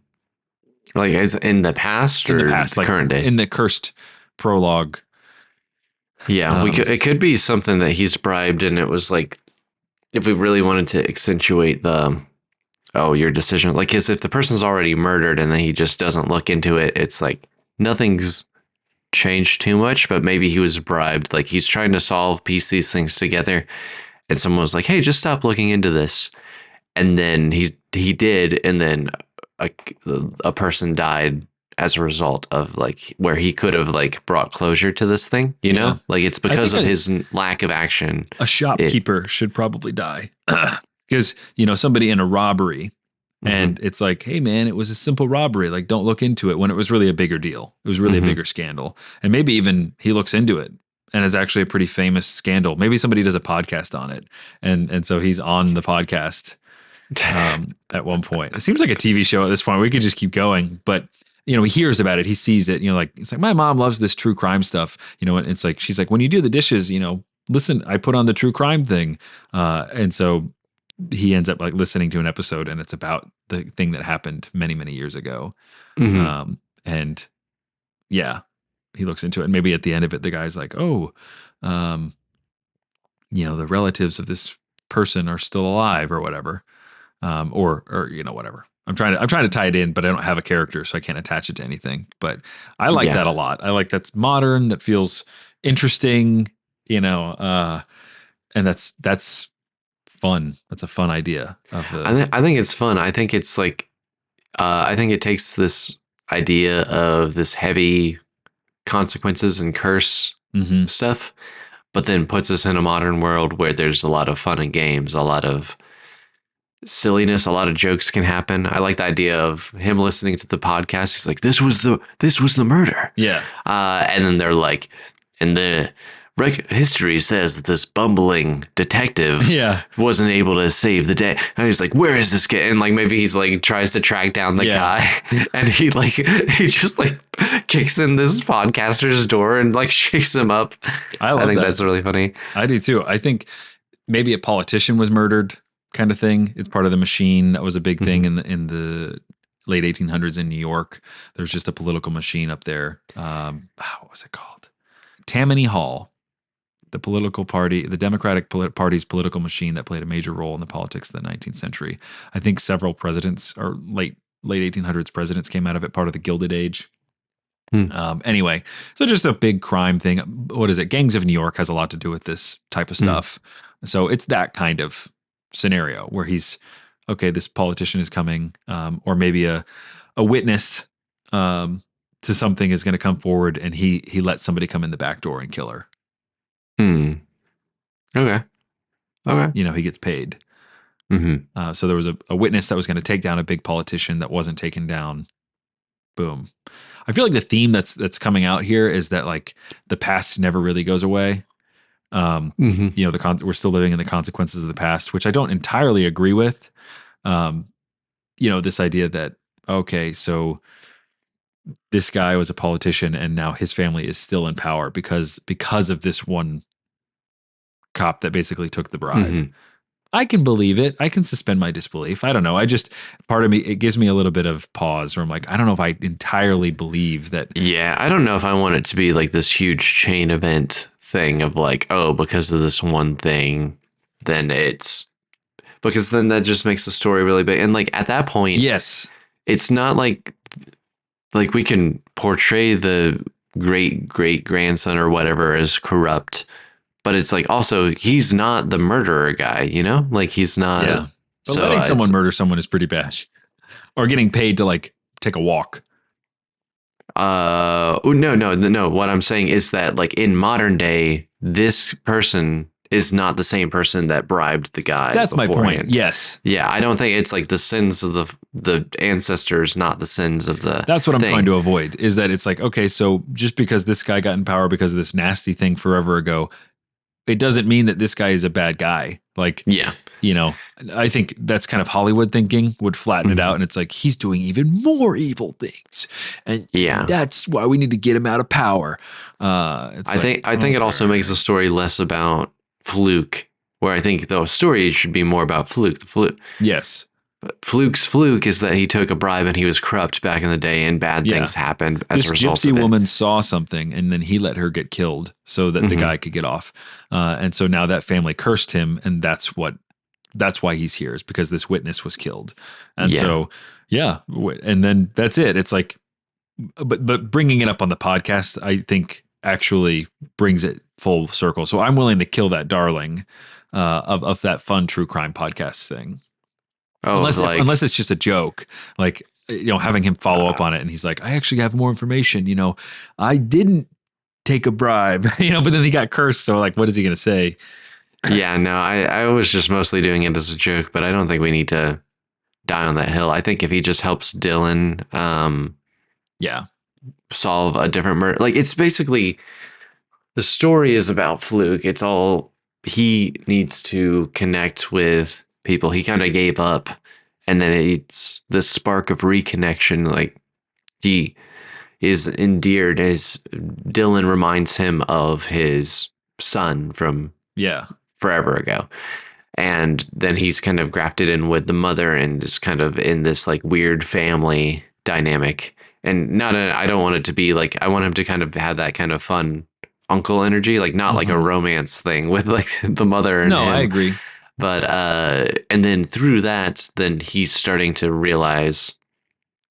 Like as in the past in the or past, the like current day? in the cursed prologue. Yeah, we Um, could. It could be something that he's bribed, and it was like if we really wanted to accentuate the your decision, like as if the person's already murdered and then he just doesn't look into it. It's like nothing's changed too much, but maybe he was bribed. Like he's trying to piece these things together, and someone was like, "Hey, just stop looking into this." And then he did, and then a, a person died as a result of like where he could have like brought closure to this thing, yeah, like it's I because think of his lack of action. a It. shopkeeper should probably die because somebody in a robbery, Hmm. and it's like, hey man, it was a simple robbery, like don't look into it, when it was really a bigger deal, it was really a Hmm. bigger scandal. And maybe even he looks into it and it's actually a pretty famous scandal. Maybe somebody does a podcast on it, and so he's on the podcast at one point. It seems like a TV show at this point. We could just keep going, but he hears about it, he sees it. Like, it's like, my mom loves this true crime stuff. And it's like, she's like, when you do the dishes, listen, I put on the true crime thing, and so he ends up like listening to an episode, and it's about the thing that happened many many years ago. Hmm. And yeah, he looks into it, and maybe at the end of it, the guy's like, oh, um, the relatives of this person are still alive or whatever, or whatever. I'm trying to tie it in, but I don't have a character, so I can't attach it to anything. But I like that Yeah, a lot. I like that's modern, that feels interesting, and that's fun. That's a fun idea of the. I think it's fun. I think it's like I think it takes this idea of this heavy consequences and curse Hmm. stuff, but then puts us in a modern world where there's a lot of fun and games, a lot of silliness, a lot of jokes can happen. I like the idea of him listening to the podcast. He's like, this was the murder," Yeah, and then they're like, "And the history says that this bumbling detective yeah, wasn't able to save the day." And he's like, "Where is this guy?" And like maybe he's like tries to track down the yeah. guy, and he just like kicks in this podcaster's door and like shakes him up. I I love think that. that's really funny. I do too. I think maybe a politician was murdered, kind of thing. It's part of the machine. That was a big thing Hmm. in the late 1800s in New York. There's just a political machine up there. What was it called? Tammany Hall, the political party, the Democratic Party's political machine that played a major role in the politics of the 19th century. I think several presidents, or late 1800s presidents, came out of it, part of the Gilded Age. Hmm. Anyway, so just a big crime thing. What is it? Gangs of New York has a lot to do with this type of Hmm. stuff. So it's that kind of scenario where he's okay. This politician is coming, or maybe a witness um, to something is going to come forward, and he lets somebody come in the back door and kill her. Hmm. Okay. Okay. He gets paid. Hmm. So there was a witness that was going to take down a big politician that wasn't taken down. Boom. I feel like the theme that's coming out here is that, like, the past never really goes away. Um, Hmm. we're still living in the consequences of the past, which I don't entirely agree with. Um, this idea that, okay, so this guy was a politician and now his family is still in power because of this one cop that basically took the bribe. Hmm. I can believe it. I can suspend my disbelief. I don't know. I just, part of me, it gives me a little bit of pause where I'm like, I don't know if I entirely believe that. Yeah, I don't know if I want it to be like this huge chain event thing of like, oh, because of this one thing, then it's because then that just makes the story really big. And like at that point, Yes. it's not like we can portray the great great grandson or whatever as corrupt, but it's like also he's not the murderer guy, Like he's not. Yeah. But So letting someone it's murder someone is pretty bad. Or getting paid to, like, take a walk. oh, no. What I'm saying is that like in modern day, this person is not the same person that bribed the guy That's my point. beforehand. Yes. Yeah, I don't think it's like the sins of the ancestors, not the sins of the That's what I'm trying thing. to avoid, is that it's like, okay, so just because this guy got in power because of this nasty thing forever ago, it doesn't mean that this guy is a bad guy. Like, Yeah. you know, I think that's kind of Hollywood thinking would flatten it out. Mhm. And it's like, he's doing even more evil things. And Yeah. that's why we need to get him out of power. It's like, I think it also makes the okay. story less about Fluke, where I think the story should be more about Fluke. The Fluke Yes. Fluke's fluke is that he took a bribe and he was corrupt back in the day, and bad Yeah. things happened as a This result gypsy of it. woman saw something and then he let her get killed so that the Hmm. guy could get off. And so now that family cursed him. And that's why he's here, is because this witness was killed. And Yeah. so, yeah. And then that's it. It's like, but bringing it up on the podcast, I think actually brings it full circle. So I'm willing to kill that darling of that fun true crime podcast thing, Oh, like unless it's just a joke, like having him follow up uh, on it, and he's like, I actually have more information. I didn't take a bribe, but then he got cursed. So like, what is he gonna say? yeah, no, I was just mostly doing it as a joke, but I don't think we need to die on that hill. I think if he just helps Dylan Yeah, solve a different murder, like it's basically the story is about Fluke. It's all he needs to connect with people. He kind of gave up, and then it's this spark of reconnection. Like he is endeared as Dylan reminds him of his son from yeah, forever ago. And then he's kind of grafted in with the mother and is kind of in this like weird family dynamic. And I don't want it to be like, I want him to kind of have that kind of fun uncle energy, like not like a hmm. romance thing with like the mother and No, I him. agree. But, and then through that, then he's starting to realize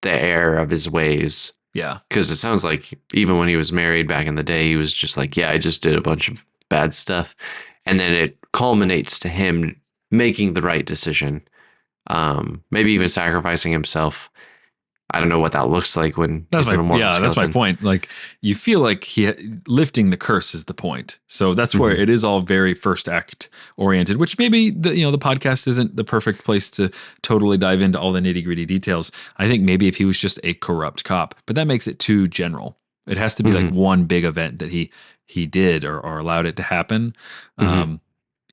the error of his ways. Yeah, Because it sounds like even when he was married back in the day, he was just like, yeah, I just did a bunch of bad stuff. And then it culminates to him making the right decision, maybe even sacrificing himself. I don't know what that looks like when he's an immortal that's my skeleton. point. Like, you feel like lifting the curse is the point. So that's where Hmm. it is all very first act oriented, which maybe the podcast isn't the perfect place to totally dive into all the nitty gritty details. I think maybe if he was just a corrupt cop, but that makes it too general. It has to be like Hmm. one big event that he did or allowed it to happen. Hmm. Um,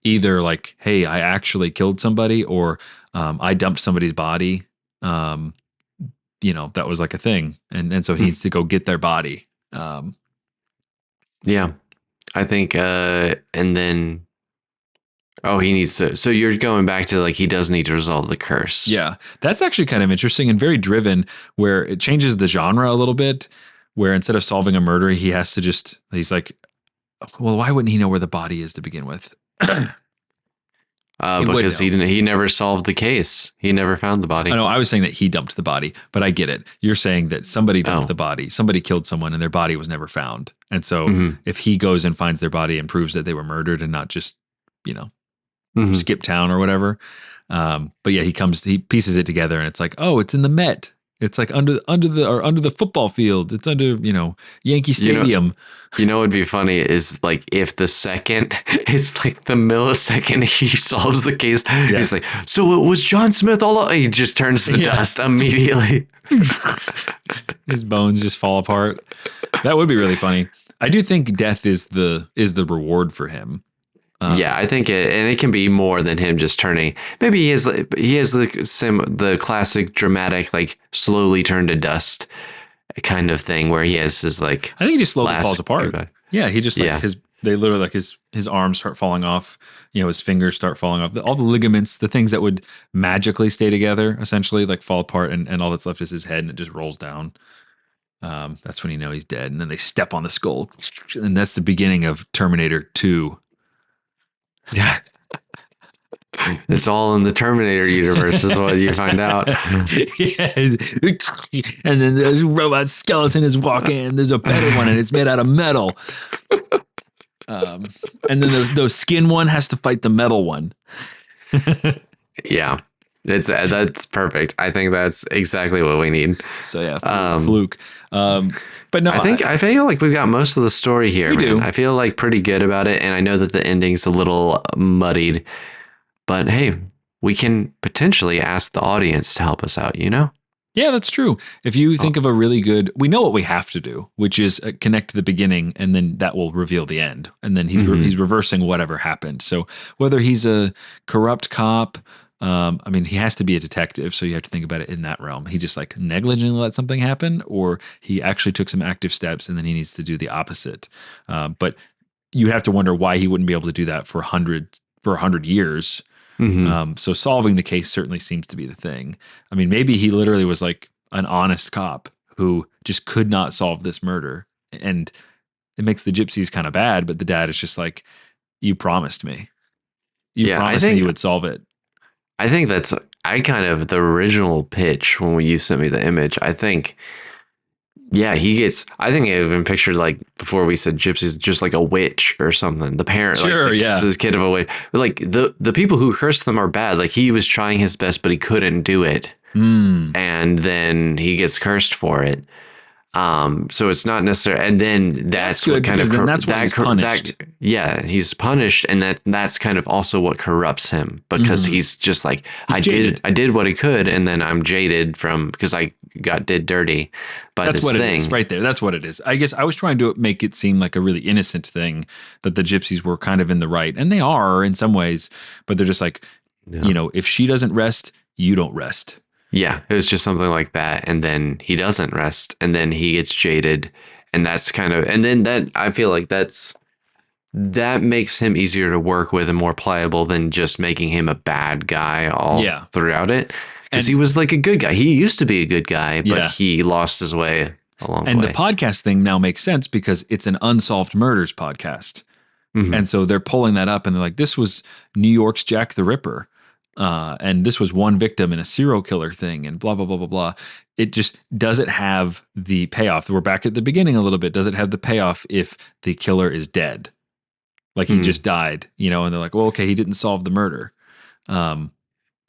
Either like, hey, I actually killed somebody, or I dumped somebody's body. Um, that was like a thing. And so he needs to go get their body. Yeah, I think, and then, oh, he needs to. So you're going back to like, he does need to resolve the curse. Yeah, that's actually kind of interesting and very driven, where it changes the genre a little bit, where instead of solving a murder, he's like, well, why wouldn't he know where the body is to begin with? He would Because know. he never solved the case. He never found the I body. know I was saying that he dumped the body, but I get it. You're saying that somebody dumped Oh. the body, somebody killed someone and their body was never found. And so Hmm. if he goes and finds their body and proves that they were murdered and not just, you know, Hmm. skip town or whatever. But yeah, he pieces it together and it's like, oh, it's in the Met. It's like under the football field. It's under, Yankee You know, Stadium. what would be funny is like if the second is like the millisecond he solves the case, Yeah. he's like, so it was John Smith all. He just turns to Yeah. dust immediately. His bones just fall apart. That would be really funny. I do think death is the reward for him. Yeah, I think it can be more than him just turning. Maybe he has the classic dramatic like slowly turn to dust kind of thing where he has his like I think he just slowly falls last apart. goodbye. Yeah, he just like Yeah. they literally like his arms start falling off, his fingers start falling off. All the ligaments, the things that would magically stay together, essentially like fall apart, and all that's left is his head, and it just rolls down. That's when you know he's dead, and then they step on the skull, and that's the beginning of Terminator 2. Yeah. It's all in the Terminator universe, is what you find out. Yes. And then this robot skeleton is walking, and there's a better one, and it's made out of metal. And then those skin one has to fight the metal one. Yeah. It's that's perfect. I think that's exactly what we need. So yeah, Um, fluke. Um, but no, I feel like we've got most of the story here, we man. do. I feel like pretty good about it, and I know that the ending's a little muddied, but hey, we can potentially ask the audience to help us out. You know? Yeah, that's true. If you Oh, think of a really good, we know what we have to do, which is connect to the beginning, and then that will reveal the end. And then he's hmm. reversing whatever happened. So whether he's a corrupt cop, I mean, he has to be a detective, so you have to think about it in that realm. He just like negligently let something happen, or he actually took some active steps, and then he needs to do the opposite. But you have to wonder why he wouldn't be able to do that for 100 years. Hmm. So solving the case certainly seems to be the thing. I mean, maybe he literally was like an honest cop who just could not solve this murder. And it makes the gypsies kind of bad, but the dad is just like, you promised me. You Yeah, promised me you would solve it. I think that's I kind of the original pitch when you sent me the image. I think yeah, he gets. I think I even pictured like before we said gypsies, just like a witch or something. The parent, like Sure, yeah. the kid of a witch. But like the people who cursed them are bad. Like he was trying his best, but he couldn't do it, Hmm. and then he gets cursed for it. So it's not necessarily, and then That's that's what good kind because of then that's why he's that punished. yeah, he's punished, and that's kind of also what corrupts him because Hmm. he's just like He's jaded. I did what I could, and then I'm jaded from because I got did dirty by That's this what it is thing. right there. That's what it is. I guess I was trying to make it seem like a really innocent thing that the gypsies were kind of in the right. And they are in some ways, but they're just like, Yeah. if she doesn't rest, you don't rest. Yeah, it was just something like that, and then he doesn't rest, and then he gets jaded, and that's kind of, and then that I feel like that makes him easier to work with and more pliable than just making him a bad guy all Yeah. throughout it. Because he And was like a good guy. He used to be a good guy, but yeah. he lost his way along the And the way. podcast thing now makes sense because it's an unsolved murders podcast. Hmm. And so they're pulling that up and they're like, this was New York's Jack the Ripper. And this was one victim in a serial killer thing and blah, blah, blah, blah, blah. It just does it have the payoff? We're back at the beginning a little bit. Does it have the payoff if the killer is dead? Like he Hmm. just died, and they're like, well, okay, he didn't solve the murder. Um,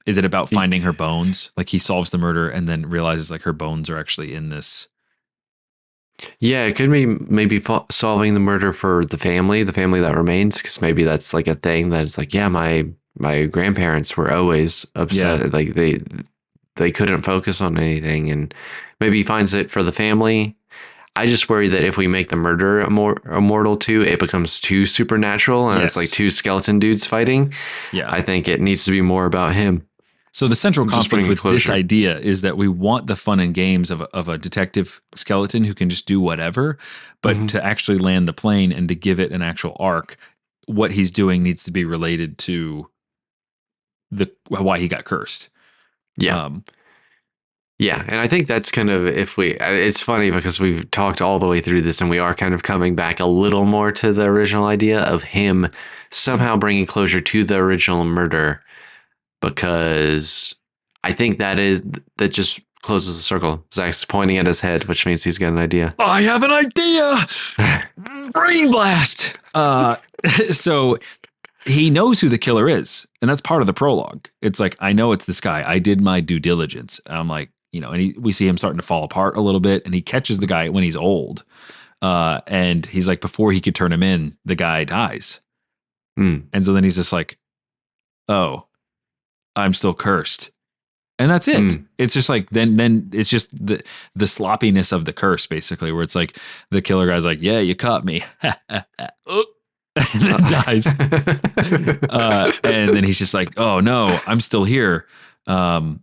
is it about finding her bones? Like he solves the murder and then realizes like her bones are actually in this. Yeah, it could be maybe solving the murder for the family that remains, because maybe that's like a thing that it's like, yeah, my grandparents were always Yeah. upset, like they couldn't focus on anything, and maybe he finds it for the family. I just worry that if we make the murderer immortal too, it becomes too supernatural and it's like Yes. two skeleton dudes fighting. Yeah. I think it needs to be more about him. So the central Just conflict bringing with this closure. idea is that we want the fun and games of a detective skeleton who can just do whatever, but Hmm. to actually land the plane and to give it an actual arc, what he's doing needs to be related to the why he got cursed. Yeah. Um, Yeah. And I think that's kind of if we, it's funny because we've talked all the way through this and we are kind of coming back a little more to the original idea of him somehow bringing closure to the original murder because I think that just closes the circle. Zach's pointing at his head, which means he's got an idea. I have an idea. Brain blast. So he knows who the killer is, and that's part of the prologue. It's like I know it's this guy. I did my due diligence. I'm like, and we see him starting to fall apart a little bit, and he catches the guy when he's old. And he's like, before he could turn him in, the guy dies, Mm, and so then he's just like, oh, I'm still cursed, and that's it. mm. It's just like then it's just the sloppiness of the curse, basically, where it's like the killer guy's like, yeah, you caught me, oh, and then dies. And then he's just like, oh no, I'm still here. Um,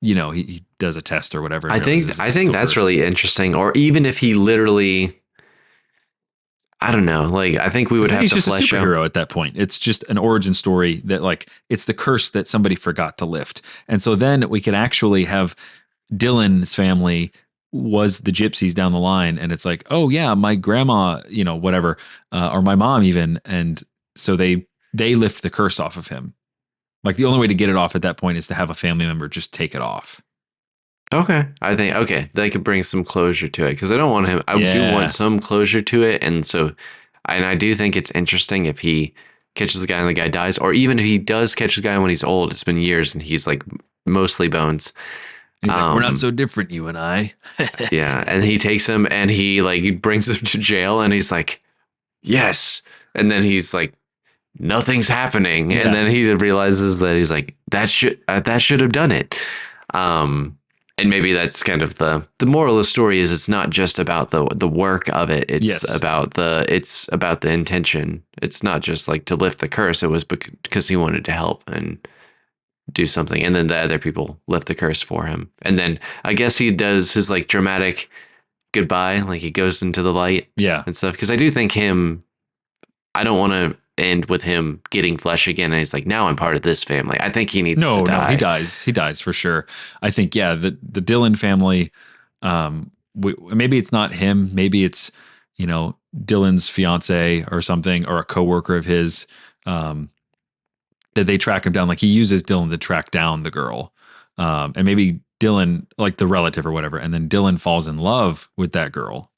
he does a test or whatever and realizes I it's think still that's cursed. really interesting. Or even if he literally, I don't know, like I think we Because would then have he's to just a flesh out. superhero at that point. It's just an origin story that like it's the curse that somebody forgot to lift. And so then we could actually have Dylan's family was the gypsies down the line. And it's like, oh yeah, my grandma, whatever, or my mom even. And so they lift the curse off of him. Like the only way to get it off at that point is to have a family member just take it off. Okay, I think okay, they could bring some closure to it because I don't want him. I do want Yeah. some closure to it, and so, and I do think it's interesting if he catches the guy and the guy dies, or even if he does catch the guy when he's old. It's been years, and he's like mostly bones. He's like, we're not Um, so different, you and I. yeah, and he takes him and he like brings him to jail, and he's like, yes, and then he's like, nothing's happening, and Yeah. then he realizes that he's like, that should have done it. Um, and maybe that's kind of the moral of the story is it's not just about the work of it. Yes. It's about the intention. It's not just like to lift the curse. It was because he wanted to help and do something, and then the other people lift the curse for him. And then I guess he does his like dramatic goodbye, like he goes into the light Yeah. and stuff. Because I do think him. I don't want to end with him getting flesh again, and he's like, now I'm part of this family. I think he needs to No, no, he die. dies. He dies for sure. I think, yeah, the Dylan family, maybe it's not him. Maybe it's, Dylan's fiance or something, or a coworker of his, um, that they track him down. Like he uses Dylan to track down the girl. And maybe Dylan, like the relative or whatever, and then Dylan falls in love with that girl.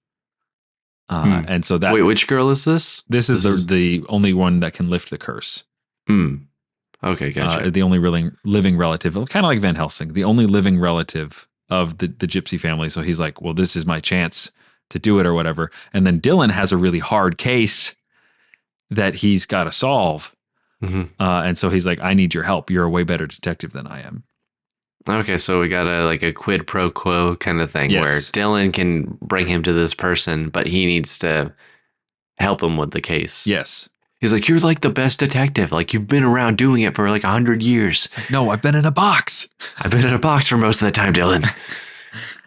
Hmm. And so Wait, which girl is this? this is This the is. the only one that can lift the curse. Hmm. Okay, gotcha. The only really living relative, kind of like Van Helsing, the only living relative of the gypsy family. So he's like, well, this is my chance to do it or whatever. And then Dylan has a really hard case that he's got to solve. Hmm. And so he's like, I need your help. You're a way better detective than I am. Okay, so we got a quid pro quo kind of thing where Yes. Dylan can bring him to this person, but he needs to help him with the case. Yes. He's like, you're like the best detective. Like you've been around doing it for like 100 years. It's like, no, I've been in a box. I've been in a box for most of the time, Dylan.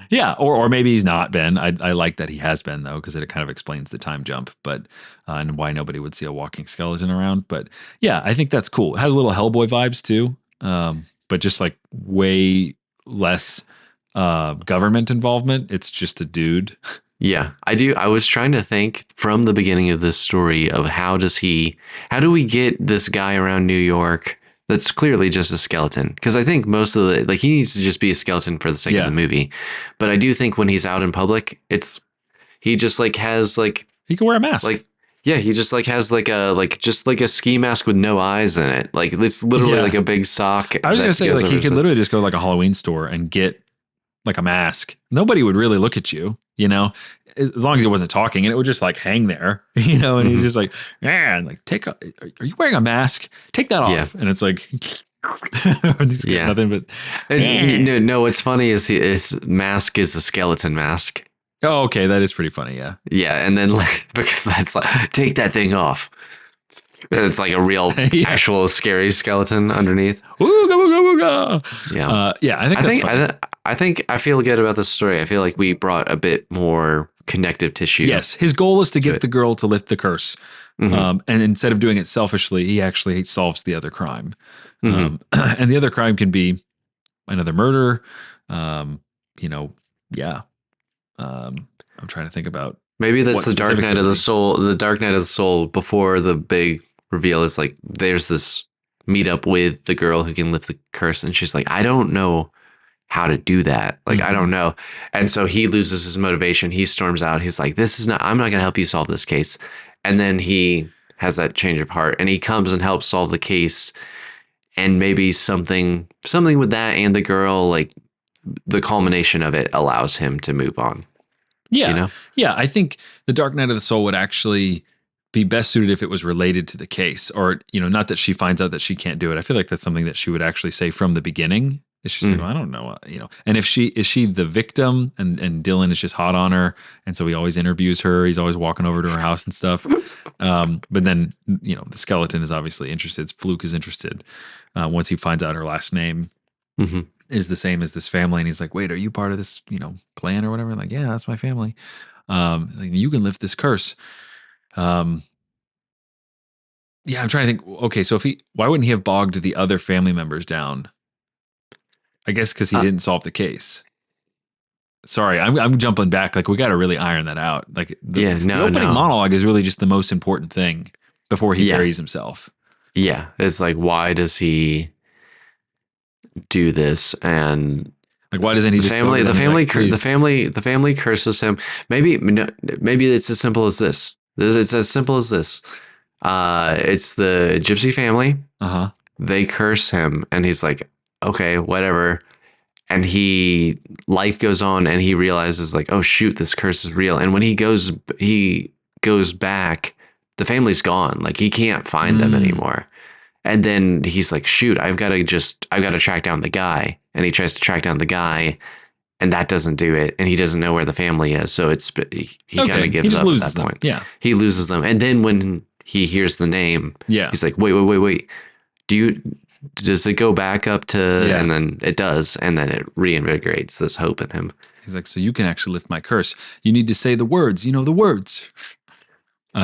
Yeah, or maybe he's not been. I like that he has been though, because it kind of explains the time jump, but and why nobody would see a walking skeleton around. But yeah, I think that's cool. It has a little Hellboy vibes too, but just like way less government involvement. It's just a dude. Yeah, I do. I was trying to think from the beginning of this story of how do we get this guy around New York that's clearly just a skeleton? Because I think most of like, he needs to just be a skeleton for the sake of the Yeah, movie. But I do think when he's out in public, he just like has he can wear a mask. like, yeah, he just like has just like a ski mask with no eyes in it. Like it's literally like Yeah, a big sock I was gonna that say goes like over he his could head. literally just go to like a Halloween store and get like a mask. Nobody would really look at you, as long as he wasn't talking, and it would just like hang there, and he's Hmm. just like, man, like are you wearing a mask? Take that Yeah, off. And it's like, he's got yeah. nothing but, And, eh. no, what's funny is his mask is a skeleton mask. Oh, okay. That is pretty funny. Yeah. Yeah, and then like, because that's like take that thing off. And it's like a real, Yeah. actual scary skeleton underneath. Ooga, ooga, ooga. Yeah, Yeah. I think I that's think funny. I feel good about this story. I feel like we brought a bit more connective tissue Yes. His goal is to to get the it. girl to lift the curse. Hmm. And instead of doing it selfishly, he actually solves the other crime. Hmm. And the other crime can be another murder. Um, you know, yeah. I'm trying to think about Maybe that's what the Dark specifics it Night of would the be. Soul. The Dark Night of the Soul before the big reveal is like there's this meetup with the girl who can lift the curse, and she's like, I don't know how to do that. Like, I Hmm. don't know. And so he loses his motivation. He storms out. He's like, I'm not going to help you solve this case. And then he has that change of heart and he comes and helps solve the case. And maybe something with that and the girl, like the culmination of it allows him to move on, you Yeah. know? Yeah. I think the Dark Night of the Soul would actually be best suited if it was related to the case, or, not that she finds out that she can't do it. I feel like that's something that she would actually say from the beginning. Is she's like, Mm. well, I don't know, and if she the victim, and Dylan is just hot on her. And so he always interviews her. He's always walking over to her house and stuff. But then, the skeleton is obviously interested. Fluke is interested, once he finds out her last name Hmm. is the same as this family. And he's like, wait, are you part of this, clan or whatever? Like, yeah, that's my family. Like, you can lift this curse. Um, yeah, I'm trying to think. Okay, so why wouldn't he have bogged the other family members down? I guess because he Uh, didn't solve the case. Sorry, I'm jumping back. Like, we got to really iron that out. Like, yeah, the no, opening no. monologue is really just the most important thing before he Yeah. buries himself. Yeah. It's like, why does he do this? And Like, why doesn't he just go to them and be like, please? the family curses him. Maybe, no, maybe it's as simple as this. It's as simple as this. It's the gypsy family. Uh huh. They curse him, and he's like, okay, whatever. And life goes on, and he realizes like, oh shoot, this curse is real. And when he goes back, the family's gone. Like he can't find them Mm. anymore. And then he's like, shoot, I've got to track down the guy. And he tries to track down the guy, and that doesn't do it. And he doesn't know where the family is. So he kind of gives up at that point. Yeah. He loses them. And then when he hears the name, Yeah. he's like, wait. Does it go back up to, and then it does. And then it reinvigorates this hope in him. He's like, so you can actually lift my curse. You need to say the words. You know the words.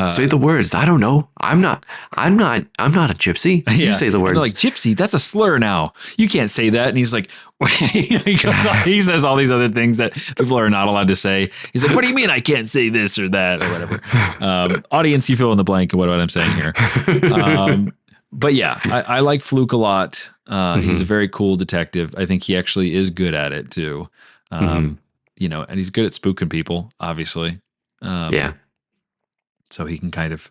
Say the words. I don't know. I'm not a gypsy. You say the words. Like, gypsy, that's a slur now. You can't say that. And he's like, he says all these other things that people are not allowed to say. He's like, what do you mean I can't say this or that or whatever? Audience, you fill in the blank of what I'm saying here. But yeah, I like Fluke a lot. He's a very cool detective. I think he actually is good at it too. And he's good at spooking people, obviously. Yeah. So he can kind of,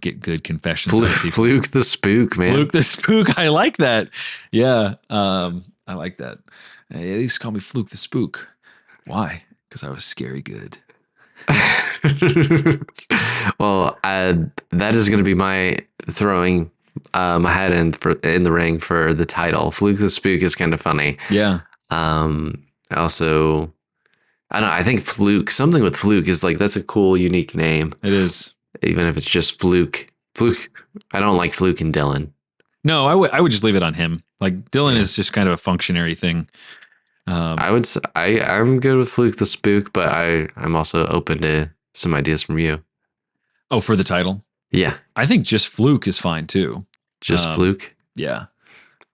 get good confessions out of people. Fluke the spook, man. Fluke the spook. I like that. Yeah. I like that. They used to call me Fluke the spook. Why? Because I was scary good. Well, that is going to be my throwing my hat in the ring for the title. Fluke the spook is kind of funny. Yeah. Also, I don't know. I think Fluke, something with Fluke is like, that's a cool, unique name. It is. Even if it's just Fluke. I don't like Fluke and Dylan. No, I would just leave it on him. Like Dylan is just kind of a functionary thing. I'm good with Fluke the spook, but I'm also open to some ideas from you. Oh, for the title? Yeah. I think just Fluke is fine too. Just Fluke? Yeah.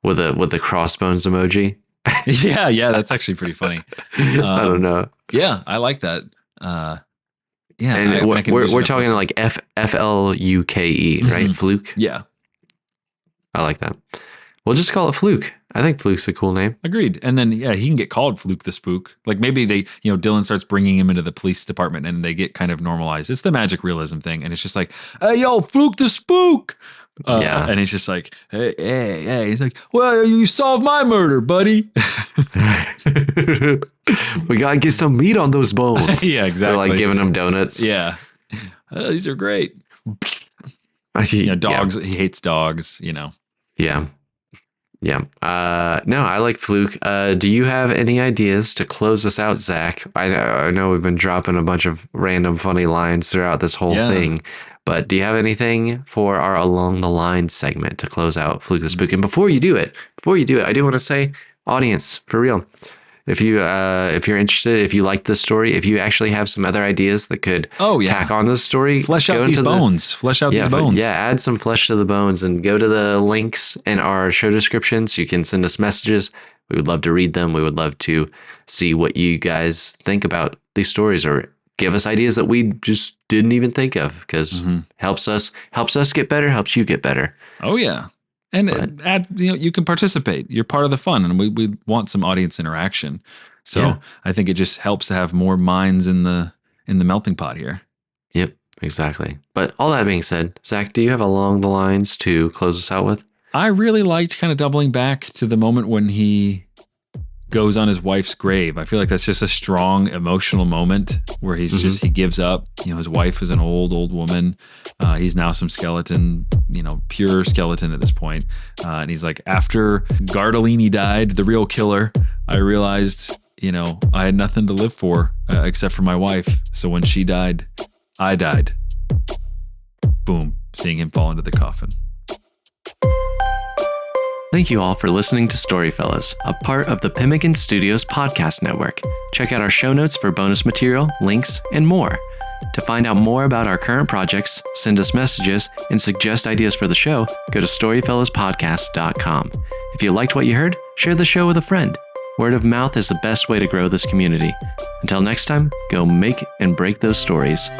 With the crossbones emoji? Yeah, that's actually pretty funny. I don't know. Yeah, I like that. Yeah, and we're talking like Fluke, right? Fluke. Yeah, I like that. We'll just call it Fluke. I think Fluke's a cool name. Agreed. And then he can get called Fluke the Spook. Like maybe Dylan starts bringing him into the police department and they get kind of normalized. It's the magic realism thing, and it's just like, hey, yo, Fluke the Spook. And he's just like, hey. He's like, well, you solved my murder, buddy. We gotta get some meat on those bones. Yeah, exactly. They're like giving him donuts. Yeah. These are great. Dogs. Yeah. He hates dogs, Yeah. No, I like Fluke. Do you have any ideas to close us out, Zach? I know we've been dropping a bunch of random funny lines throughout this whole thing, but do you have anything for our Along the Line segment to close out Fluke the Spook? And before you do it, I do want to say, audience, for real, if you're interested, if you like this story, if you actually have some other ideas that could tack on this story, flesh out these bones. Yeah, add some flesh to the bones and go to the links in our show description so you can send us messages. We would love to read them. We would love to see what you guys think about these stories, or give us ideas that we just didn't even think of, because helps us get better, helps you get better. Oh yeah. And you can participate. You're part of the fun, and we want some audience interaction. So I think it just helps to have more minds in the melting pot here. Yep, exactly. But all that being said, Zach, do you have Along the Lines to close us out with? I really liked kind of doubling back to the moment when he goes on his wife's grave. I feel like that's just a strong emotional moment where he gives up. His wife is an old woman. He's now some skeleton, pure skeleton at this point. And he's like, after Gardellini died, the real killer, I realized, I had nothing to live for except for my wife. So when she died, I died. Boom. Seeing him fall into the coffin. Thank you all for listening to StoryFellas, a part of the Pemmican Studios podcast network. Check out our show notes for bonus material, links, and more. To find out more about our current projects, send us messages, and suggest ideas for the show, go to StoryFellasPodcast.com. If you liked what you heard, share the show with a friend. Word of mouth is the best way to grow this community. Until next time, go make and break those stories.